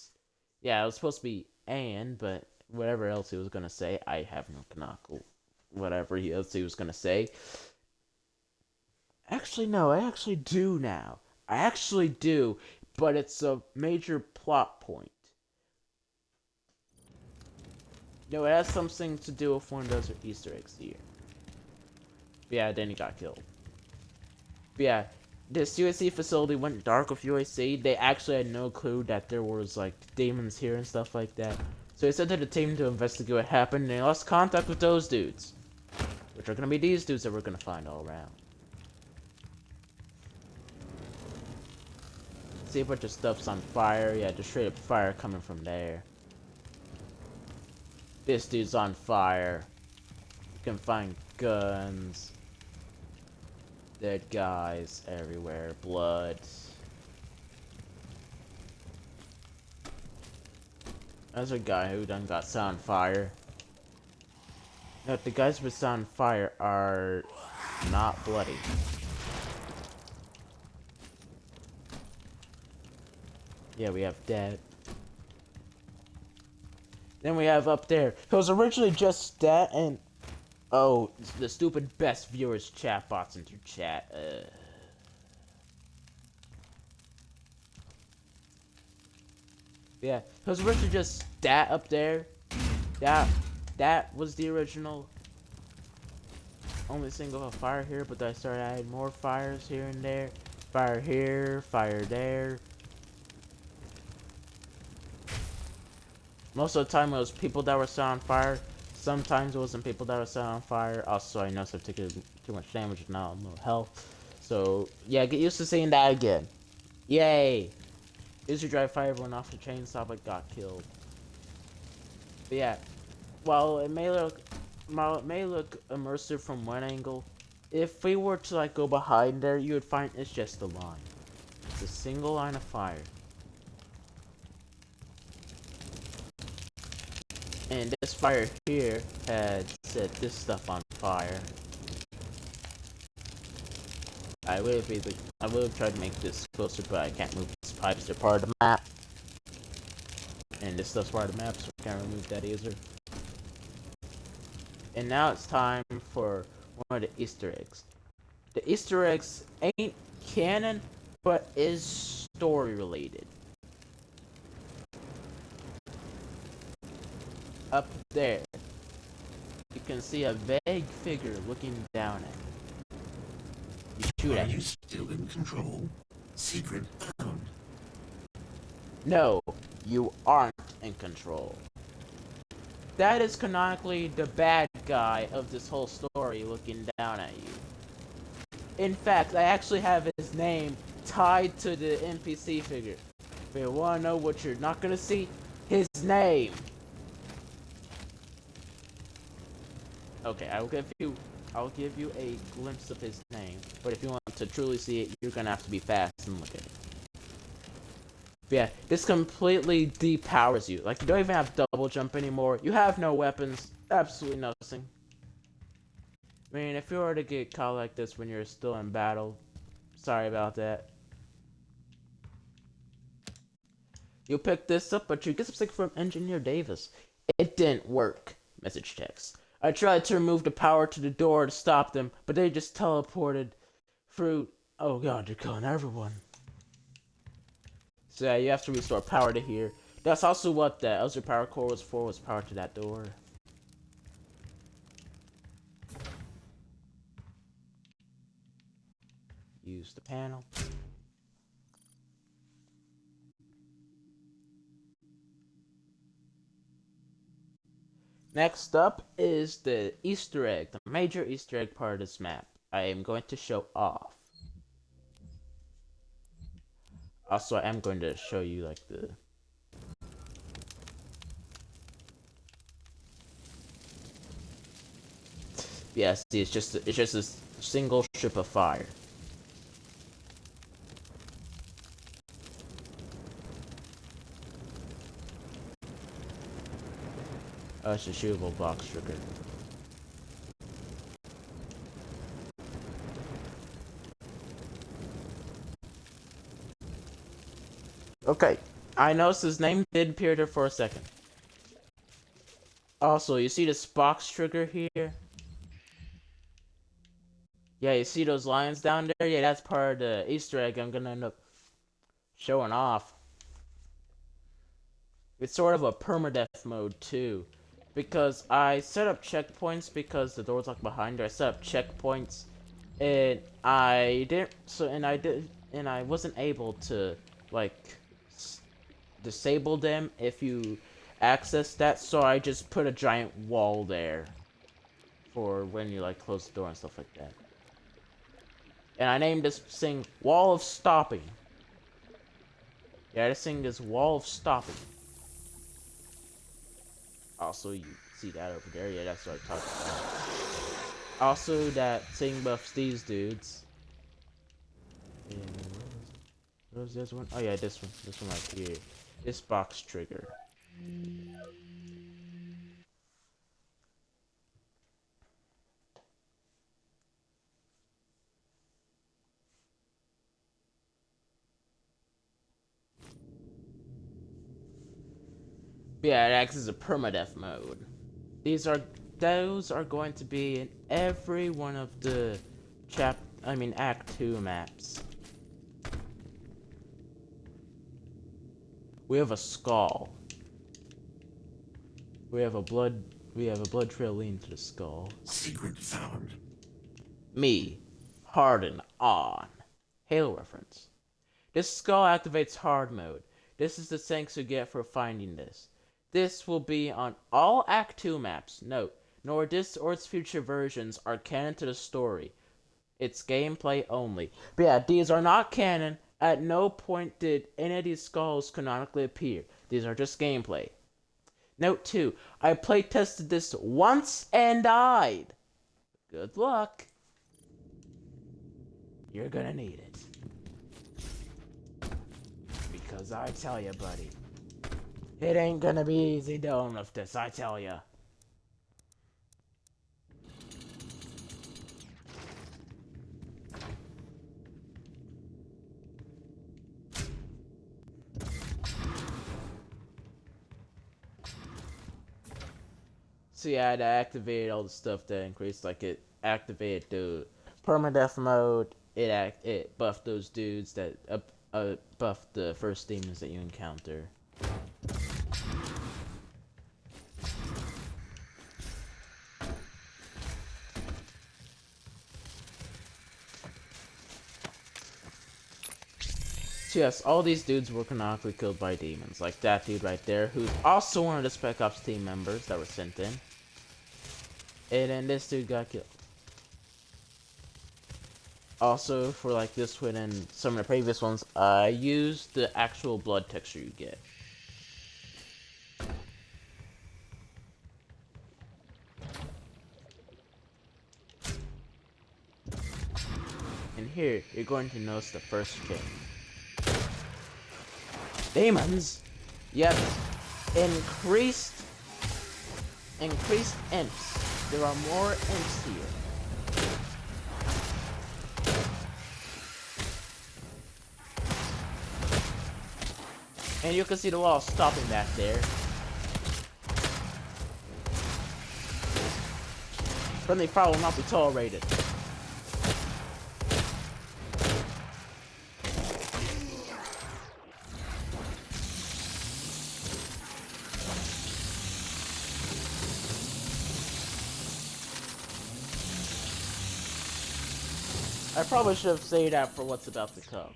yeah, it was supposed to be but whatever else he was gonna say, I have no knuckle. Whatever else he was gonna say. Actually, no, I actually do now. I actually do, but it's a major plot point. No, it has something to do with one of those Easter eggs here. Yeah, then he got killed. But yeah, this UAC facility went dark with UAC. They actually had no clue that there was like demons here and stuff like that. So they sent to the team to investigate what happened, and they lost contact with those dudes. Which are gonna be these dudes that we're gonna find all around. See a bunch of stuff's on fire. Yeah, just straight up fire coming from there. This dude's on fire. You can find guns. Dead guys everywhere. Blood. There's a guy who done got set on fire. No, the guys with set on fire are not bloody. Yeah, we have dead. Then we have up there. It was originally just that and... Oh, the stupid best viewers chatbots into chat. Yeah, it was originally just that up there. That was the original only single fire here, but then I started adding more fires here and there. Fire here, fire there. Most of the time it was people that were set on fire. Sometimes it wasn't people that were set on fire. Also, I noticed I've taken too much damage and now I'm low health. So, yeah, get used to seeing that again. Yay! User drive fire everyone off the chainsaw but got killed. But yeah, while it may look immersive from one angle, if we were to like go behind there, you would find it's just a line. It's a single line of fire. And this fire here had set this stuff on fire. I would have tried to make this closer, but I can't move these pipes. They're part of the map. And this stuff's part of the map, so I can't remove that either. And now it's time for one of the Easter eggs. The Easter eggs ain't canon, but is story related. Up there, you can see a vague figure looking down at you. You shoot at Are you still in control? Secret found. No, you aren't in control. That is canonically the bad guy of this whole story looking down at you. In fact, I actually have his name tied to the NPC figure. If you wanna know what you're not gonna see, his name. Okay, I'll give you a glimpse of his name, but if you want to truly see it, you're gonna have to be fast and look at it. But yeah, this completely depowers you. Like, you don't even have double jump anymore. You have no weapons. Absolutely nothing. I mean, if you were to get caught like this when you're still in battle, sorry about that. You pick this up, but you get something from Engineer Davis. It didn't work. Message text. I tried to remove the power to the door to stop them, but they just teleported through. Oh god, they're killing everyone. So yeah, you have to restore power to here. That's also what the Elder Power Core was for, was power to that door. Use the panel. Next up is the Easter egg, the major Easter egg part of this map. I am going to show off. Also, I am going to show you like the... Yeah, see, it's just a single strip of fire. Oh, it's a shootable box trigger. Okay, I noticed his name did appear there for a second. Also, you see this box trigger here? Yeah, you see those lions down there? Yeah, that's part of the Easter egg I'm gonna end up showing off. It's sort of a permadeath mode too. because I set up checkpoints because the door's locked behind her. I set up checkpoints, and I wasn't able to like disable them if you access that. So I just put a giant wall there for when you like close the door and stuff like that. And I named this thing Wall of Stopping. Yeah, this thing is Wall of Stopping. Also, you see that over there? Yeah, that's what I talked about. Also, that thing buffs these dudes. And what was this one? Oh yeah, this one. This one right here. This box trigger. Yeah, it acts as a permadeath mode. Those are going to be in every one of the Act 2 maps. We have a skull. We have a blood trail leading to the skull. Secret found. Me, Harden on. Halo reference. This skull activates hard mode. This is the thanks you get for finding this. This will be on all Act 2 maps. Note, nor this or its future versions are canon to the story. It's gameplay only. But yeah, these are not canon. At no point did any of these skulls canonically appear. These are just gameplay. Note 2, I playtested this once and died. Good luck. You're gonna need it. Because I tell you, buddy, it ain't gonna be easy doing with this, I tell ya. So yeah, I activated all the stuff that increased, like it activated the permadeath mode, it buffed those dudes that buffed the first demons that you encounter. So yes, all these dudes were canonically killed by demons, like that dude right there, who's also one of the Spec Ops team members that were sent in. And then this dude got killed. Also, for like this one and some of the previous ones, I used the actual blood texture you get. And here, you're going to notice the first change. Demons! Yep. Increased imps. There are more imps here. And you can see the wall stopping back there. Friendly fire will not be tolerated. I probably should have saved that for what's about to come.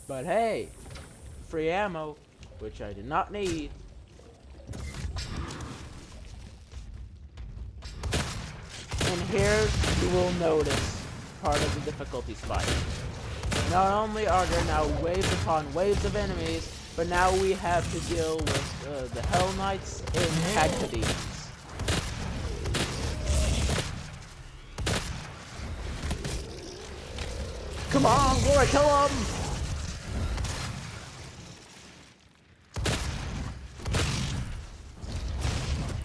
But hey, free ammo, which I did not need. And here you will notice part of the difficulty spike. Not only are there now waves upon waves of enemies, but now we have to deal with the Hell Knights and Haggadines. Come on, Glory, kill him!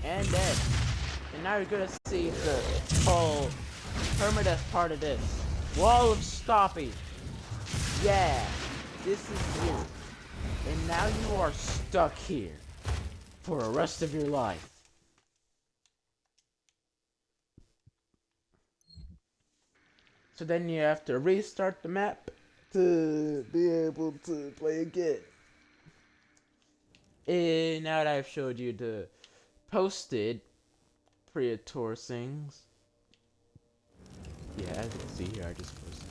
And dead. And now you're gonna see the whole permadeath part of this. Wall of stopping. Yeah, this is you. And now you are stuck here for the rest of your life. So then you have to restart the map to be able to play again. And now that I've showed you the posted Praetor Sings. Yeah, as you can see here, I just posted.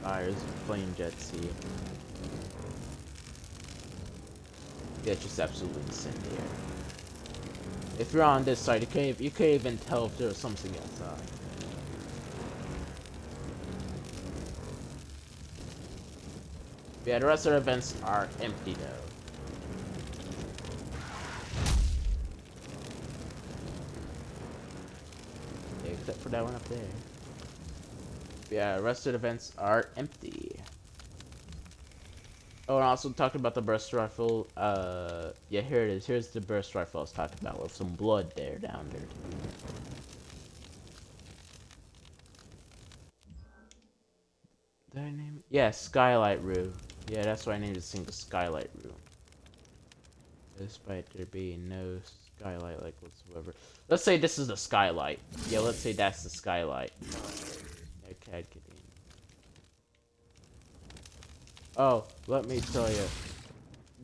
There's flame jets here. Yeah, it's just absolutely incendiary. If you're on this side, you can't even tell if there's something outside. Yeah, the rest of the events are empty though. Yeah, except for that one up there. Yeah, the rest of the events are empty. Oh, and also talking about the burst rifle. Yeah, here it is. Here's the burst rifle I was talking about with some blood there down there. Did I name it? Yeah, Skylight Room. Yeah, that's why I named this thing the Skylight Room. Despite there being no skylight like whatsoever. Let's say this is the skylight. Yeah, let's say that's the skylight. Okay, oh, let me tell you.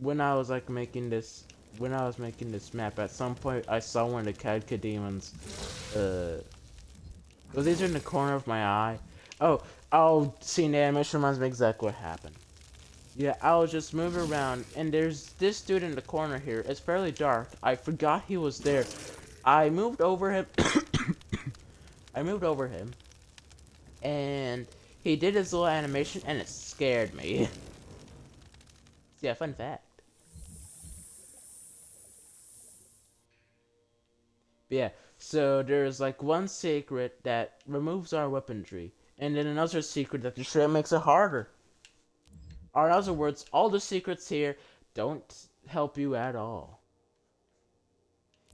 When I was like making this map, at some point I saw one of the Cadka demons. Was these in the corner of my eye? Oh, seeing the animation reminds me exactly what happened. Yeah, I was just moving around, and there's this dude in the corner here. It's fairly dark. I forgot he was there. I moved over him. I moved over him, and he did his little animation, and it scared me. Yeah, fun fact. But yeah, so there's like one secret that removes our weaponry, and then another secret that just straight makes it harder. Or in other words, all the secrets here don't help you at all.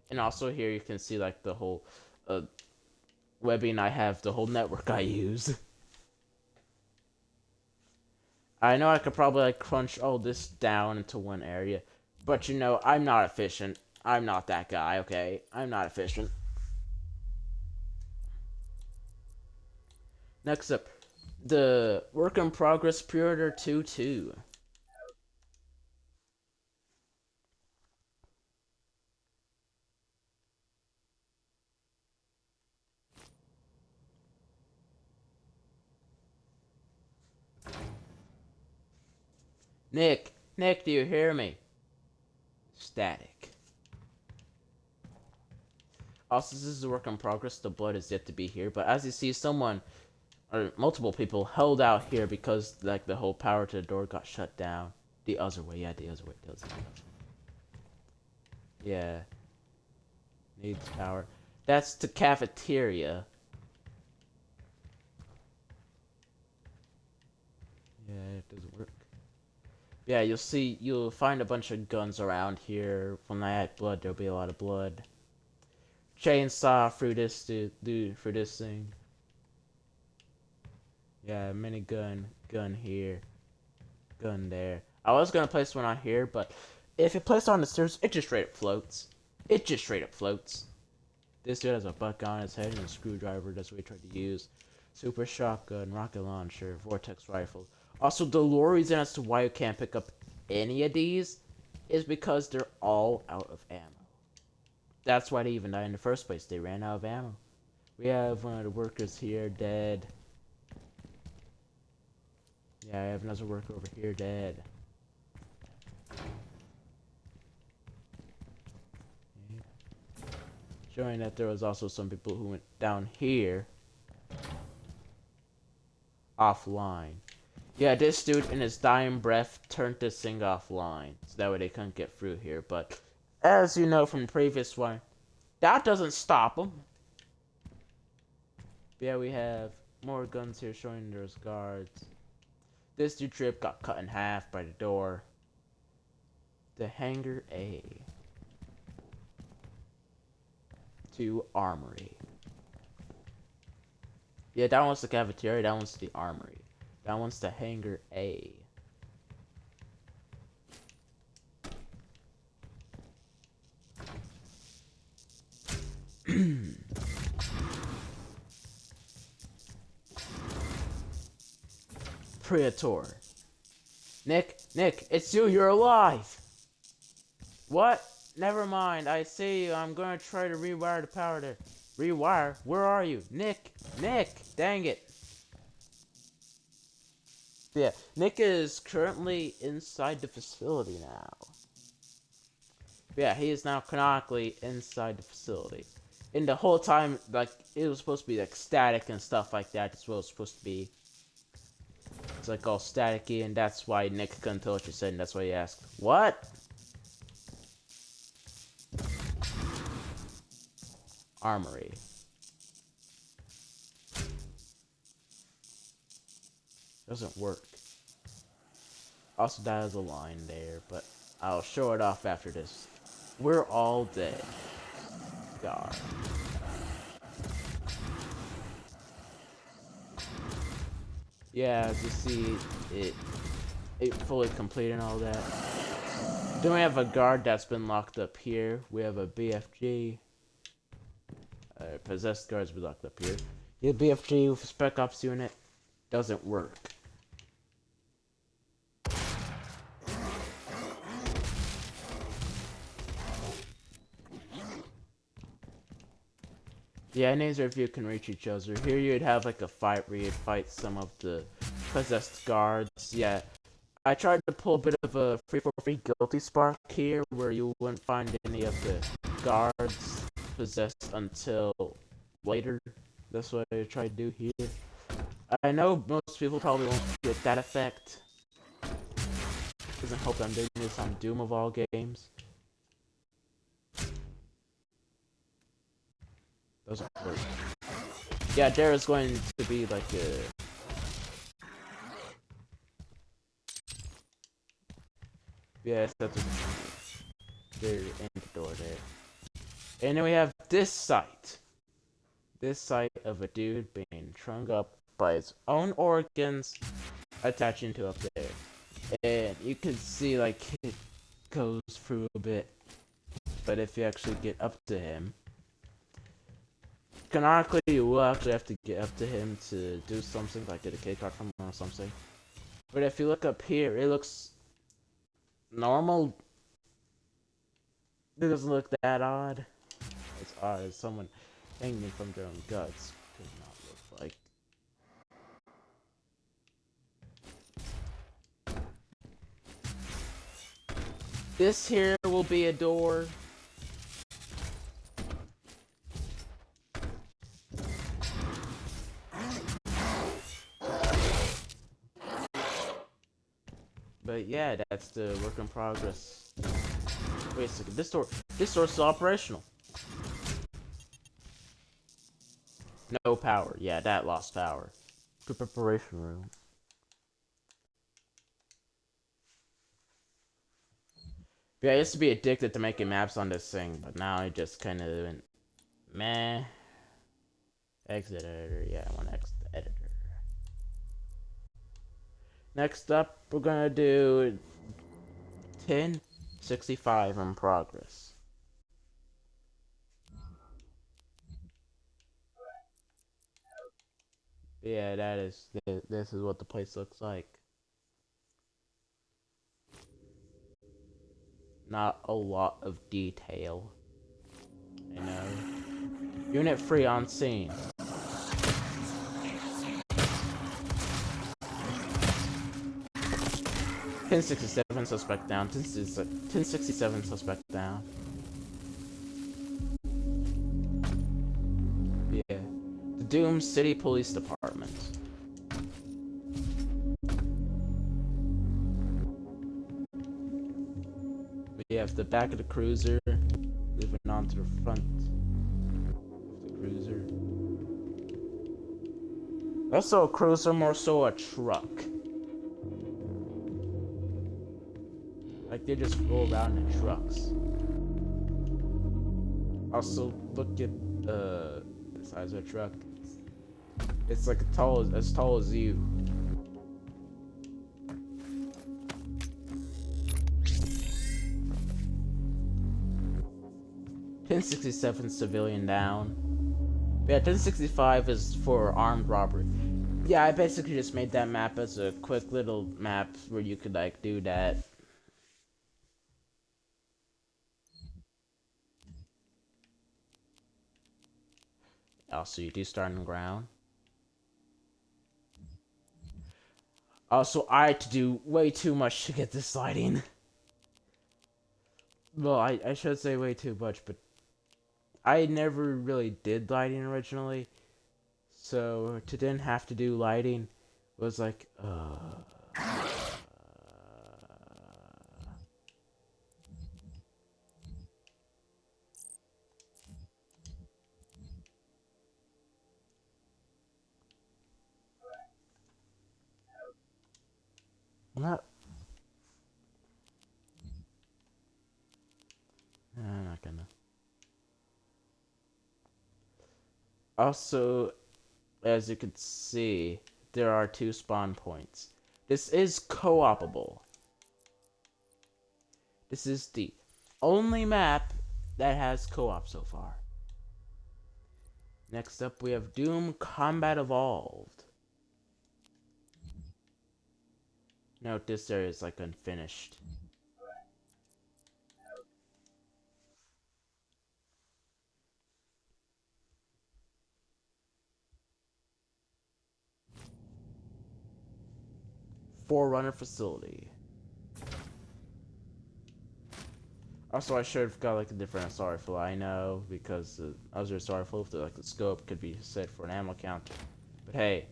And also here you can see like the whole webbing I have, the whole network I use. I know I could probably like crunch all this down into one area, but you know, I'm not efficient. I'm not that guy, okay? I'm not efficient. Next up, the work in progress pre-order 2-2. Nick, do you hear me? Static. Also, this is a work in progress. The blood is yet to be here, but as you see, someone or multiple people held out here because like the whole power to the door got shut down. The other way, yeah, the other way. Yeah, needs power. That's the cafeteria. Yeah, it doesn't work. Yeah, you'll find a bunch of guns around here. When I add blood, there'll be a lot of blood. Chainsaw through this through this thing. Yeah, minigun, gun here, gun there. I was gonna place one on here, but if it placed on the stairs, it just straight up floats. It just straight up floats. This dude has a buck on his head and a screwdriver. That's what he tried to use. Super shotgun, rocket launcher, vortex rifle. Also, the lore reason as to why you can't pick up any of these is because they're all out of ammo. That's why they even died in the first place. They ran out of ammo. We have one of the workers here dead. Yeah, I have another worker over here dead. Okay. Showing that there was also some people who went down here offline. Yeah, this dude in his dying breath turned this thing offline, so that way they couldn't get through here. But as you know from the previous one, that doesn't stop them. Yeah, we have more guns here showing there's guards. This dude trip got cut in half by the door. The hangar A. To armory. Yeah, that one's the cafeteria, that one's the armory. That one's the hangar A. Praetor. Nick, it's you, you're alive! What? Never mind. I see you. I'm gonna try to rewire the power there. Rewire? Where are you? Nick! Nick! Dang it. Yeah, Nick is currently inside the facility now. Yeah, he is now canonically inside the facility. And the whole time, like, it was supposed to be, like, static and stuff like that. That's what it was supposed to be. It's, like, all staticky, and that's why Nick couldn't tell what you said, and that's why he asked, what? Armory. Doesn't work. Also, that is a line there, but I'll show it off after this. We're all dead. God. Yeah, as you see, it fully complete and all that. Then we have a guard that's been locked up here. We have a BFG. Possessed guards be locked up here. The BFG with a Spec Ops unit doesn't work. Yeah, neither of you can reach each other. Here you'd have like a fight where you'd fight some of the possessed guards. Yeah, I tried to pull a bit of a 343 Guilty Spark here where you wouldn't find any of the guards possessed until later. That's what I tried to do here. I know most people probably won't get that effect. Doesn't help that I'm doing this on Doom of all games. Doesn't work. Yeah, Dara's going to be like a... Yes, that's what... They're in the door there. And then we have this sight. This sight of a dude being strung up by his own organs attaching to up there. And you can see like it goes through a bit. But if you actually get up to him, canonically you will actually have to get up to him to do something, like get a K card from him or something. But if you look up here, it looks normal. It doesn't look that odd. It's odd as someone hanging from their own guts could not look like. This here will be a door. But yeah, that's the work in progress. Wait a second, this door's still operational. No power. Yeah, that lost power. Preparation room. Yeah, I used to be addicted to making maps on this thing, but now I just kind of went, meh. Exit editor. Yeah, I want to exit the editor. Next up, we're gonna do 1065 in progress. Yeah, this is what the place looks like. Not a lot of detail. I know. Unit 3 on scene. $1067 suspect down. 1067 suspect down. Yeah. The Doom City Police Department. We have the back of the cruiser, moving on to the front of the cruiser. Less so a cruiser, more so a truck. Like they just go around in trucks. Also, look at the size of the truck. It's like as tall as you. $1067 civilian down. Yeah, 1065 is for armed robbery. Yeah, I basically just made that map as a quick little map where you could like do that. Also, you do start on the ground. Also, I had to do way too much to get this lighting. Well, I should say way too much, but I never really did lighting originally. So, to then have to do lighting was like, Not. I'm not gonna. Also, as you can see, there are 2 spawn points. This is co-opable. This is the only map that has co-op so far. Next up, we have Doom Combat Evolved. Note this area is like unfinished. Forerunner facility. Also, I should have got like a different assault rifle. I know because the other assault rifle, like the scope, could be set for an ammo counter. But hey,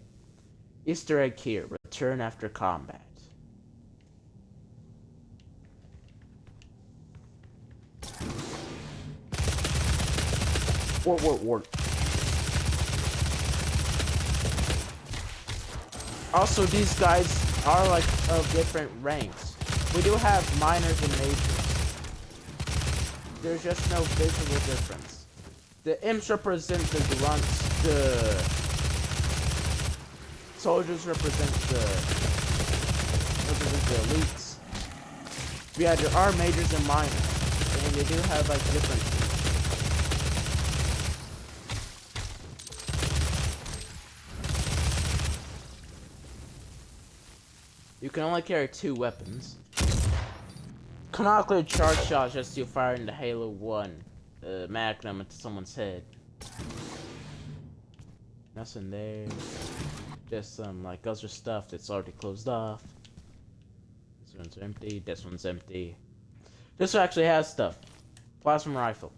Easter egg here: return after combat. Wart. Also, these guys are like of different ranks. We do have minors and majors. There's just no visual difference. The imps represent the grunts, the soldiers represent the elites. Yeah, there are majors and minors, and they do have like differences. You can only carry 2 weapons. Canonically, charge shot just you fire into Halo 1 Magnum into someone's head. Nothing there. Just some like other stuff that's already closed off. This one's empty. This one's empty. This one actually has stuff. Plasma rifle.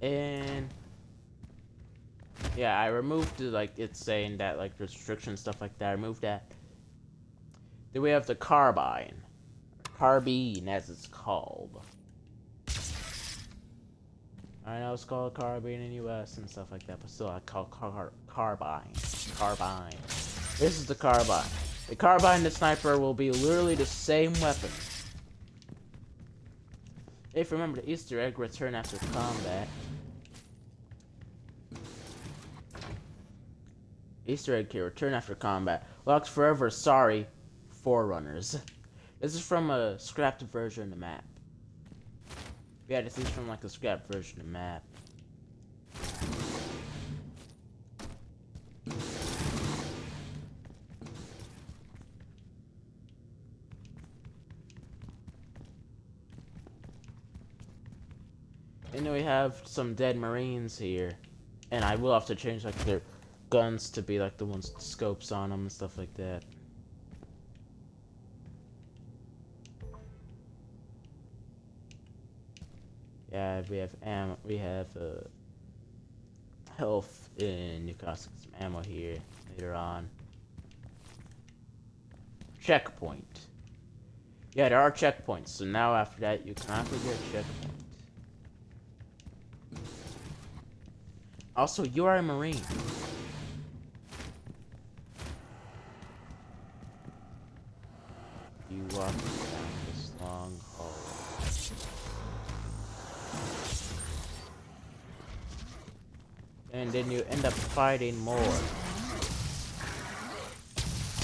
And yeah, I removed like it's saying that like restriction stuff like that. I removed that. Then we have the carbine, as it's called. I know it's called carbine in US and stuff like that, but still I call carbine. This is the carbine. The carbine and the sniper will be literally the same weapon. If you remember the Easter egg, return after combat. Easter egg here, return after combat. Locked forever, sorry, Forerunners. This is from a scrapped version of the map. Yeah, this is from like a scrapped version of the map. And then we have some dead Marines here. And I will have to change like their guns to be like the ones with scopes on them and stuff like that. Yeah, we have ammo. We have health, and you can also get some ammo here later on. Checkpoint. Yeah, there are checkpoints. So now after that, you can actually get a checkpoint. Also, you are a Marine. You walk down this long hallway. And then you end up fighting more.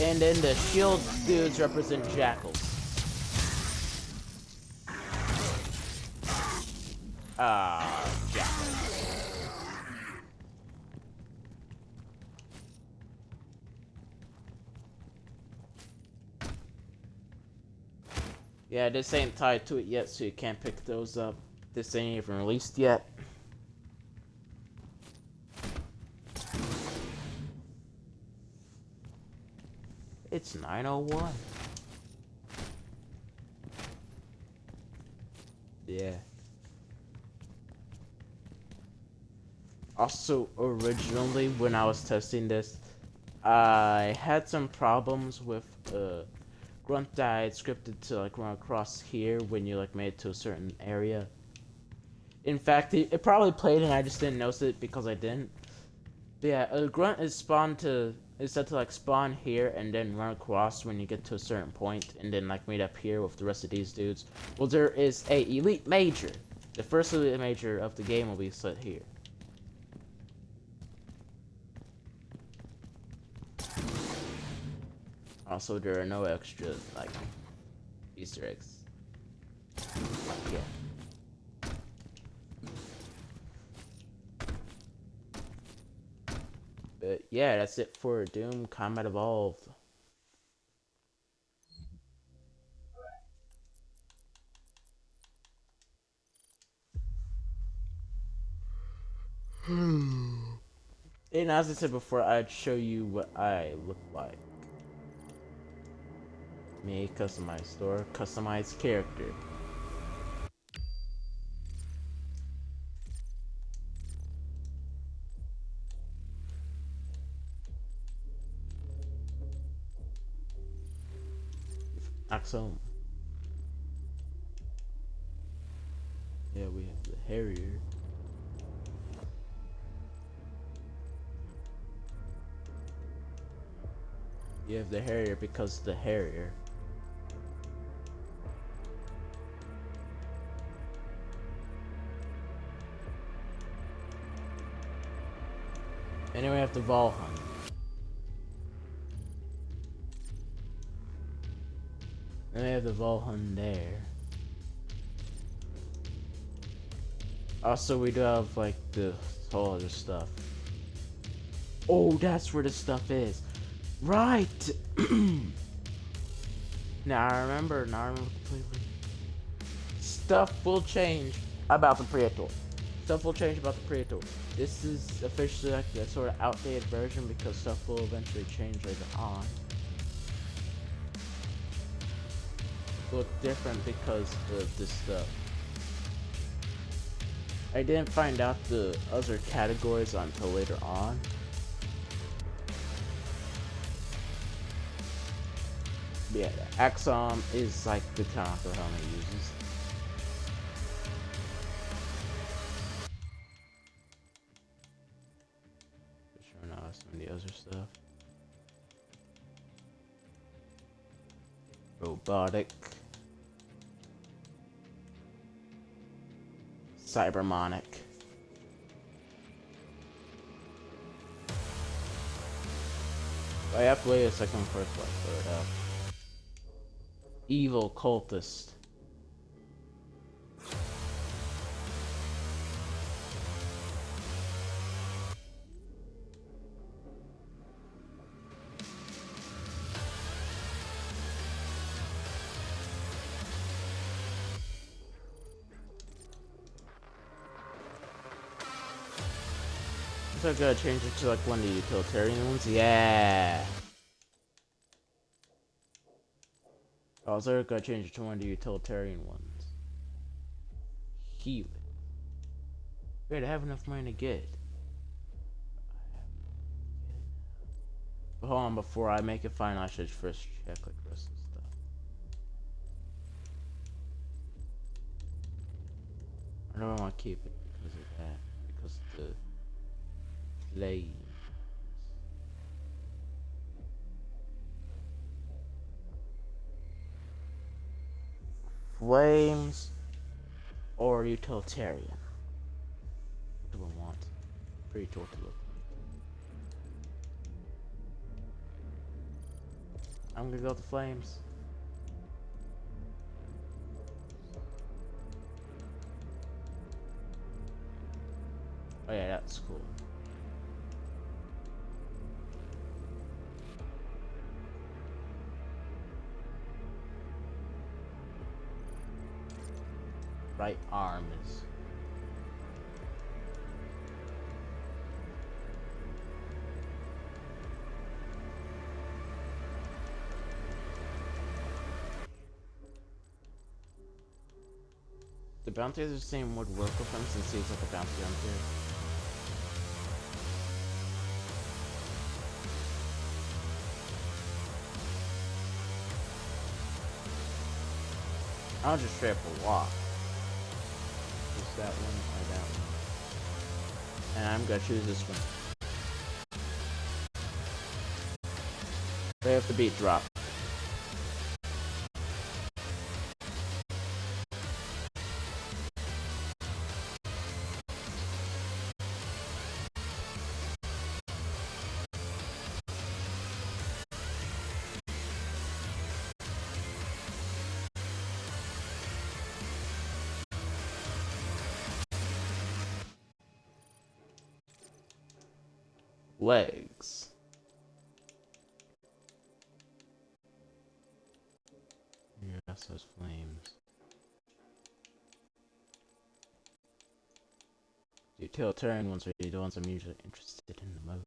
And then the shield dudes represent jackals. Jackals. Yeah, this ain't tied to it yet, so you can't pick those up. This ain't even released yet. It's 9:01. Yeah. Also, originally, when I was testing this, I had some problems with Grunt that I had scripted to like run across here when you like made it to a certain area. In fact, it probably played and I just didn't notice it because I didn't. But yeah, a Grunt is said to like spawn here and then run across when you get to a certain point and then like meet up here with the rest of these dudes. Well, there is a Elite Major. The first Elite Major of the game will be set here. Also, there are no extra like Easter eggs. Yeah. But yeah, that's it for Doom Combat Evolved. And as I said before, I'd show you what I look like. Me, customize store, customize character. Axum. Yeah, we have the Harrier. You have the Harrier because the Harrier. And then we have the Valhun. And we have the Valhun there. Also, we do have like the whole other stuff. Oh, that's where the stuff is. Right! Now I remember completely. Stuff will change about the Praetor. Stuff will change about the Praetor. This is officially like a sort of outdated version because stuff will eventually change later on. Look different because of this stuff. I didn't find out the other categories until later on. But yeah, the Axum is like the counter helmet uses. Showing out some of the other stuff. Robotic. Cybermonic. I have to wait a second first to throw it up. Evil cultist. So I gotta change it to like one of the utilitarian ones. Yeah. Also, I gotta change it to one of the utilitarian ones. Heal it. Wait, I have enough money to get it. But hold on, before I make it final, I should first check like the rest of the stuff. I don't want to keep it because of that. Because of the flames. Flames or utilitarian? What do I want? Pretty to look like. I'm gonna go with the flames. Oh yeah, that's cool. right arm is. The bounty hunter same would work with him since he's like a bounty hunter. I'll just straight up walk. Just that one or that one. And I'm gonna choose this one. They have the beat drop. Legs. Yes, those flames. The utilitarian ones are the ones I'm usually interested in the most.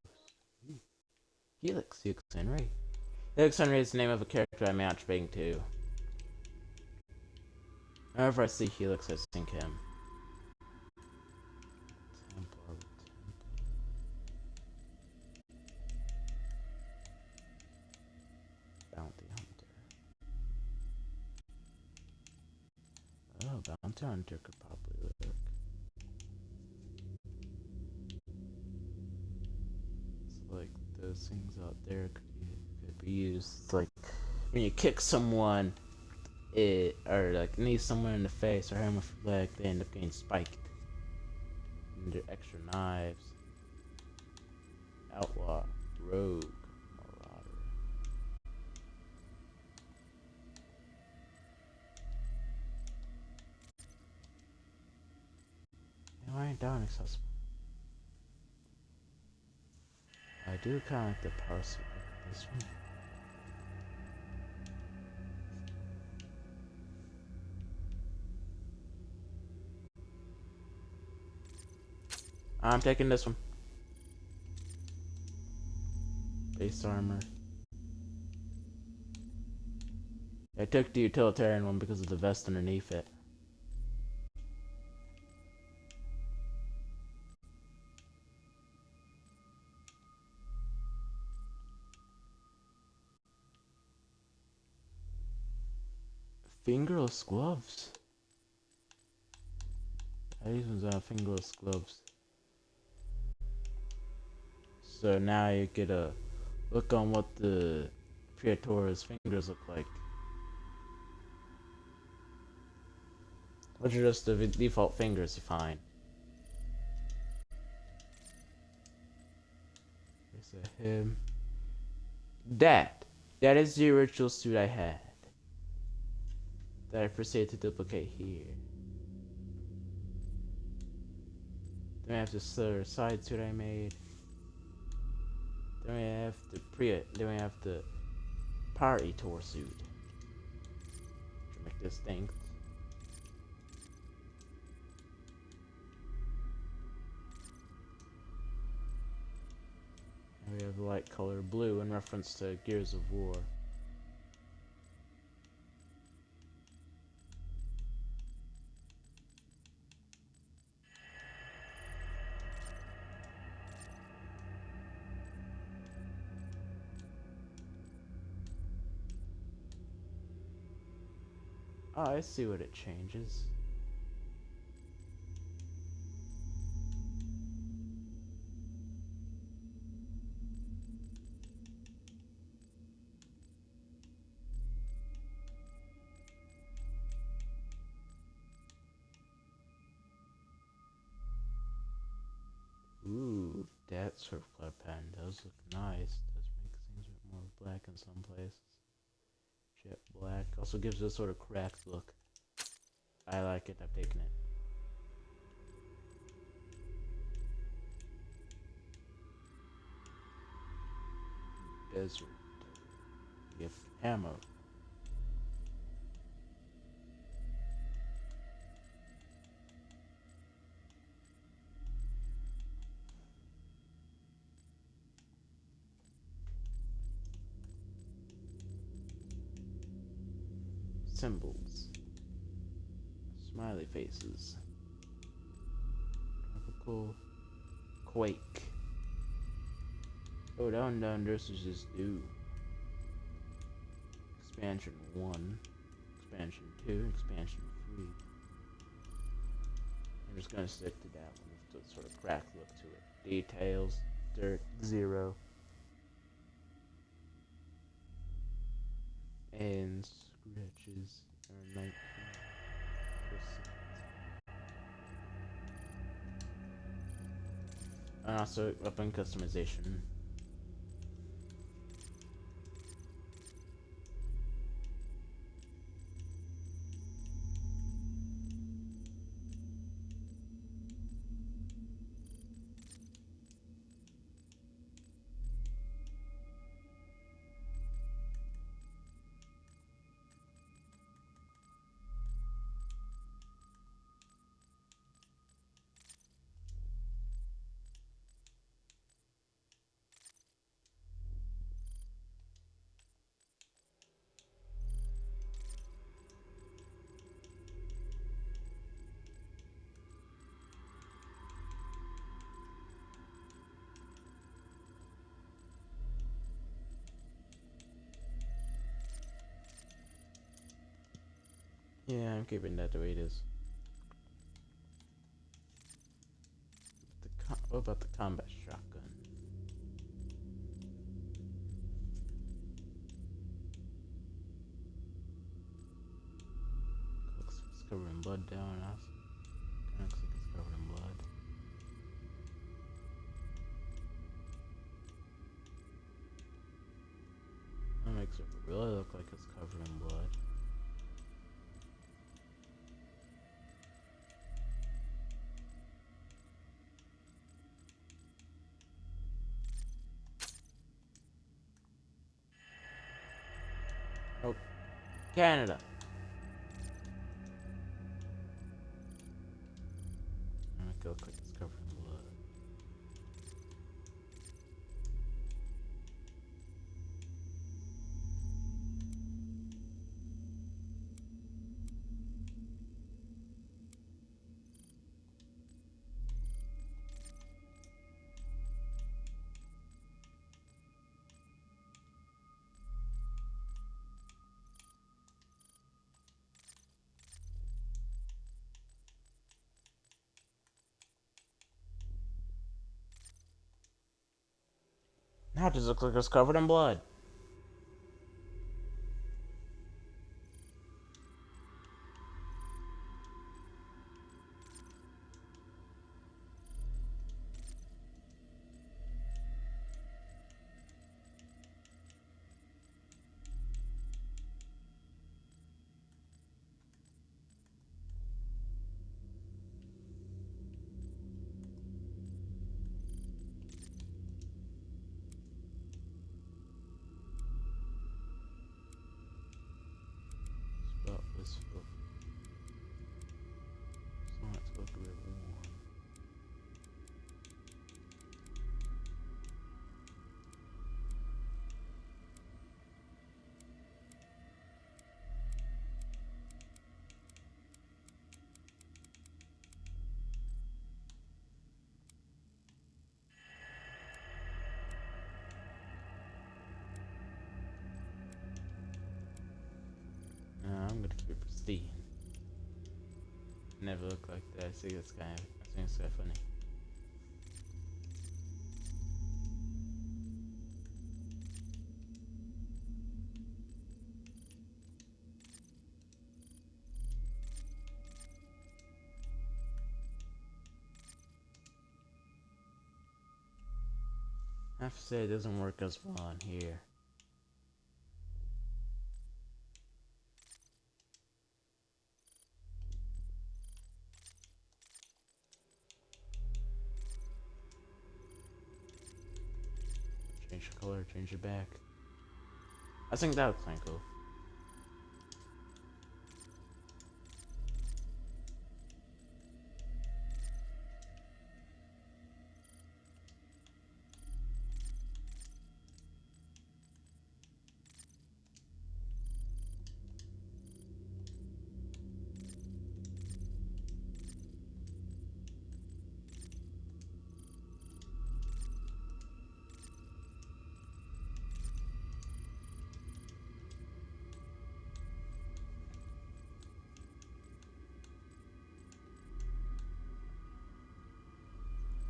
Helix Henry. Helix Henry is the name of a character I'm matchmaking to. Whenever I see Helix, I think him. Bounty Hunter. Oh, Bounty Hunter could probably work. It's like those things out there could be used. Like when you kick someone, or like knee someone in the face or hit them with your leg, they end up getting spiked. And they're extra knives. Outlaw, rogue, marauder. No, I ain't down accessible. I do kind of like the power suit like this one. I'm taking this one. Base armor. I took the utilitarian one because of the vest underneath it. Fingerless gloves. These ones are fingerless gloves. So now you get a look on what the Praetor's fingers look like. Which are just the default fingers you find. There's a him. That is the original suit I had. That I proceeded to duplicate here. Then I have this other side suit I made. Then we have then we have the Praetor suit. To make distinct. And we have the light color blue in reference to Gears of War. Oh, I see what it changes. Ooh, that surf club pen does look nice. Does make things a bit more black in some places. Jet black also gives it a sort of cracked look. I like it. I've taken it. Desert gift ammo. symbols, smiley faces, tropical quake. Oh, down, this is just new. Expansion 1, expansion 2, expansion 3. I'm just gonna stick to that one with the sort of cracked look to it. Details, dirt, 0. And scratches are 19%. And also weapon customization. Yeah, I'm keeping that the way it is. What about the combat shotgun? Looks like it's covered in blood down. Kinda looks like it's covered in blood. That makes it really look like it's covered in blood. Oh, Canada. Make it look like it's covered in blood. Now it just looks like it's covered in blood. Spot was for someone that's supposed to be warm. No, I'm gonna keep it pristine. Never look like that. I think it's kind of funny. I have to say it doesn't work as well on here. Change the color, change it back. I think that looks kind of cool.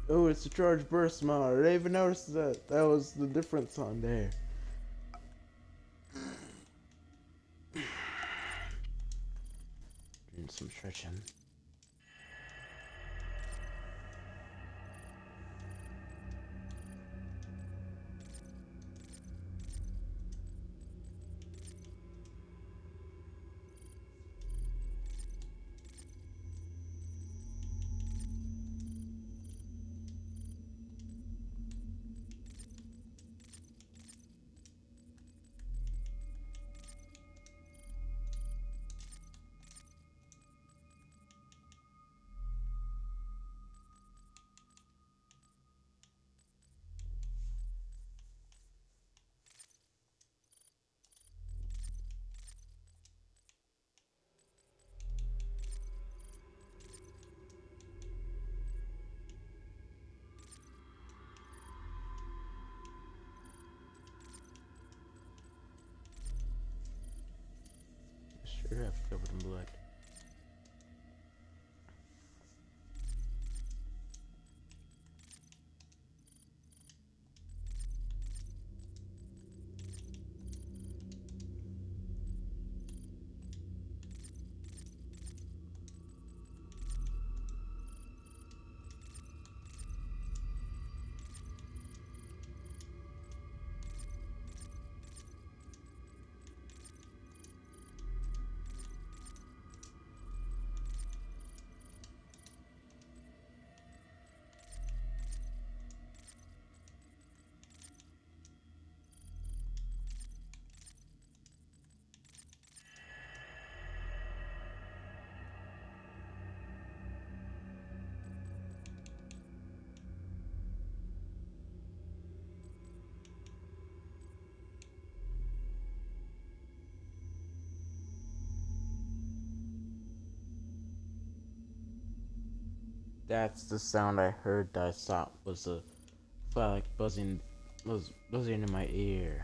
Oh, it's a charge burst mod. I didn't even notice that. That was the difference on there. Doing some stretching. Sure have covered in blood. That's the sound I heard that I thought was a felt like was buzzing in my ear.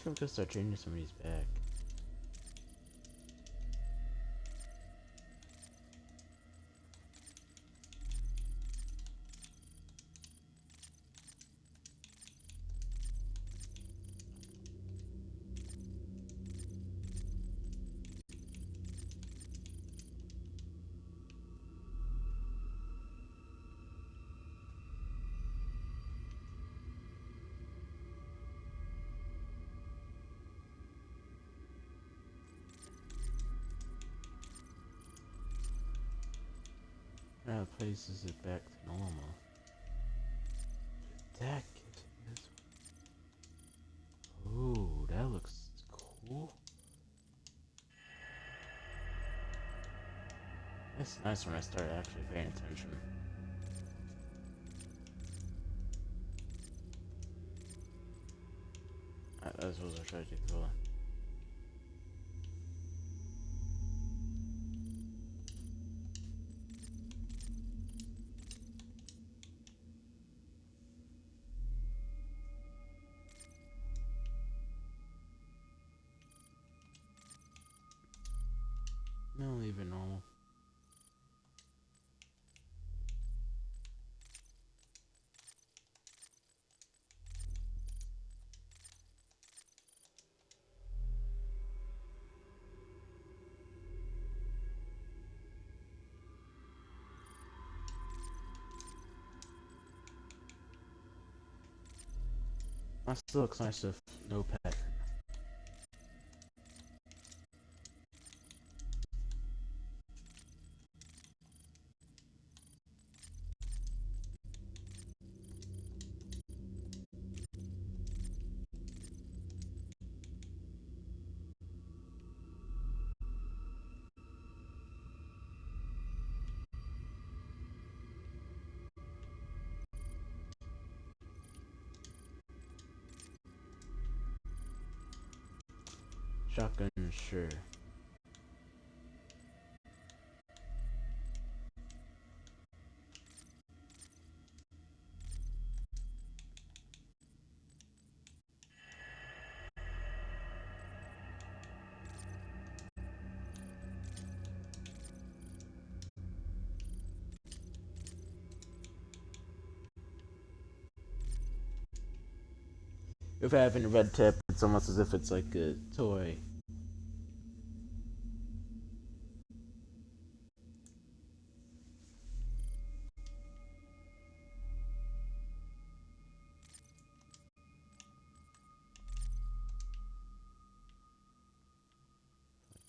Let's go start changing somebody's back. Now places it back to normal. That gives me this. Ooh, that looks cool. It's nice when I start actually paying attention. That's what I tried to do. No, leave it normal. That still looks nice with no pattern. Shotgun, sure. If I have a red tip, it's almost as if it's like a toy.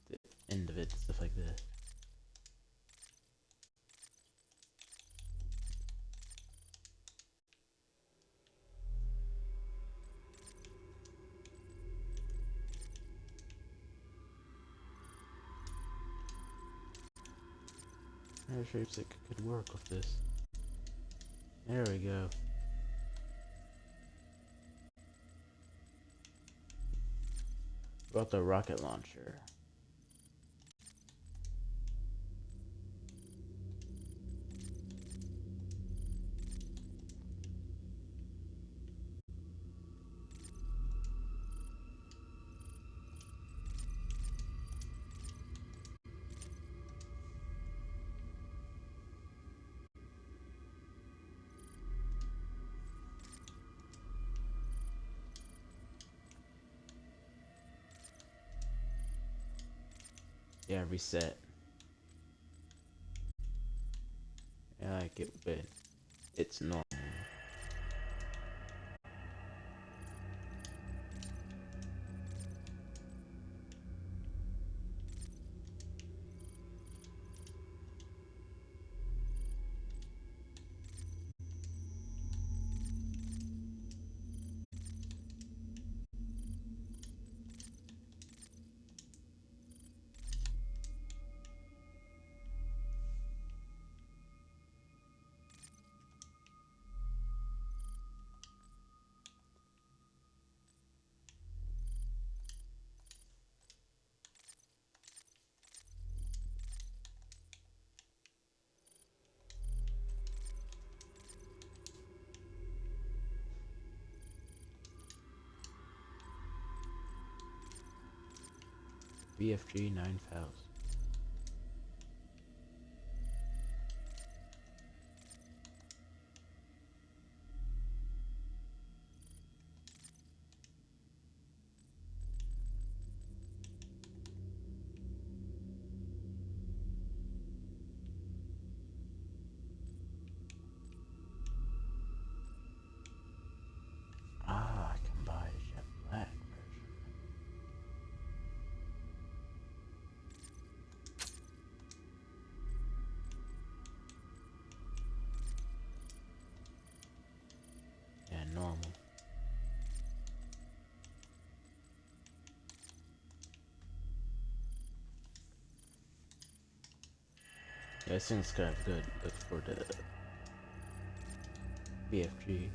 The end of it, stuff like that. Air shapes that could work with this. There we go. About the rocket launcher. Yeah, reset. I like it, but it's normal. BFG 9000. Ah, I can buy a Jet Black version. Yeah, normal. Yeah, this thing's kind of good. Look for the BFG.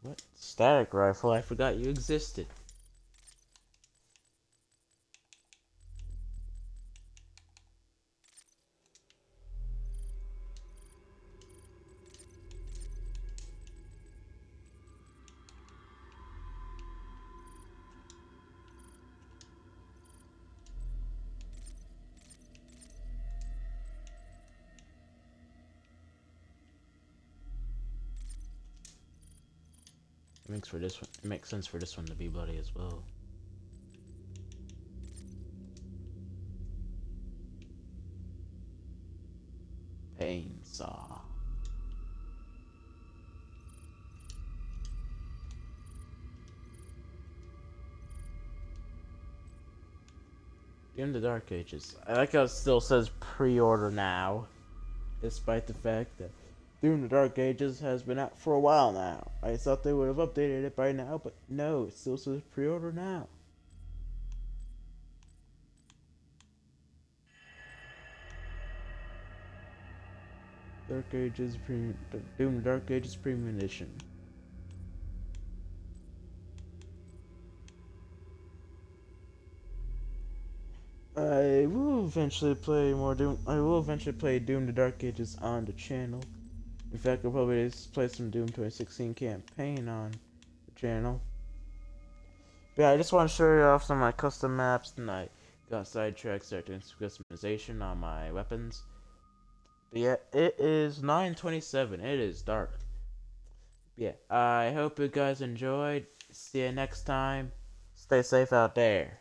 What? Static rifle? I forgot you existed. It makes for this one. It makes sense for this one to be bloody as well. Pain saw. Doom the Dark Ages. I like how it still says pre-order now, despite the fact that Doom the Dark Ages has been out for a while now. I thought they would have updated it by now, but no, it still says pre-order now. Dark Ages Doom the Dark Ages Premium Edition. I will eventually play more Doom. I will eventually play Doom the Dark Ages on the channel. In fact, I'll probably play some Doom 2016 campaign on the channel. But yeah, I just want to show you off some of my custom maps tonight. Got sidetracked, started doing some customization on my weapons. But yeah, it is 9:27. It is dark. But yeah, I hope you guys enjoyed. See you next time. Stay safe out there.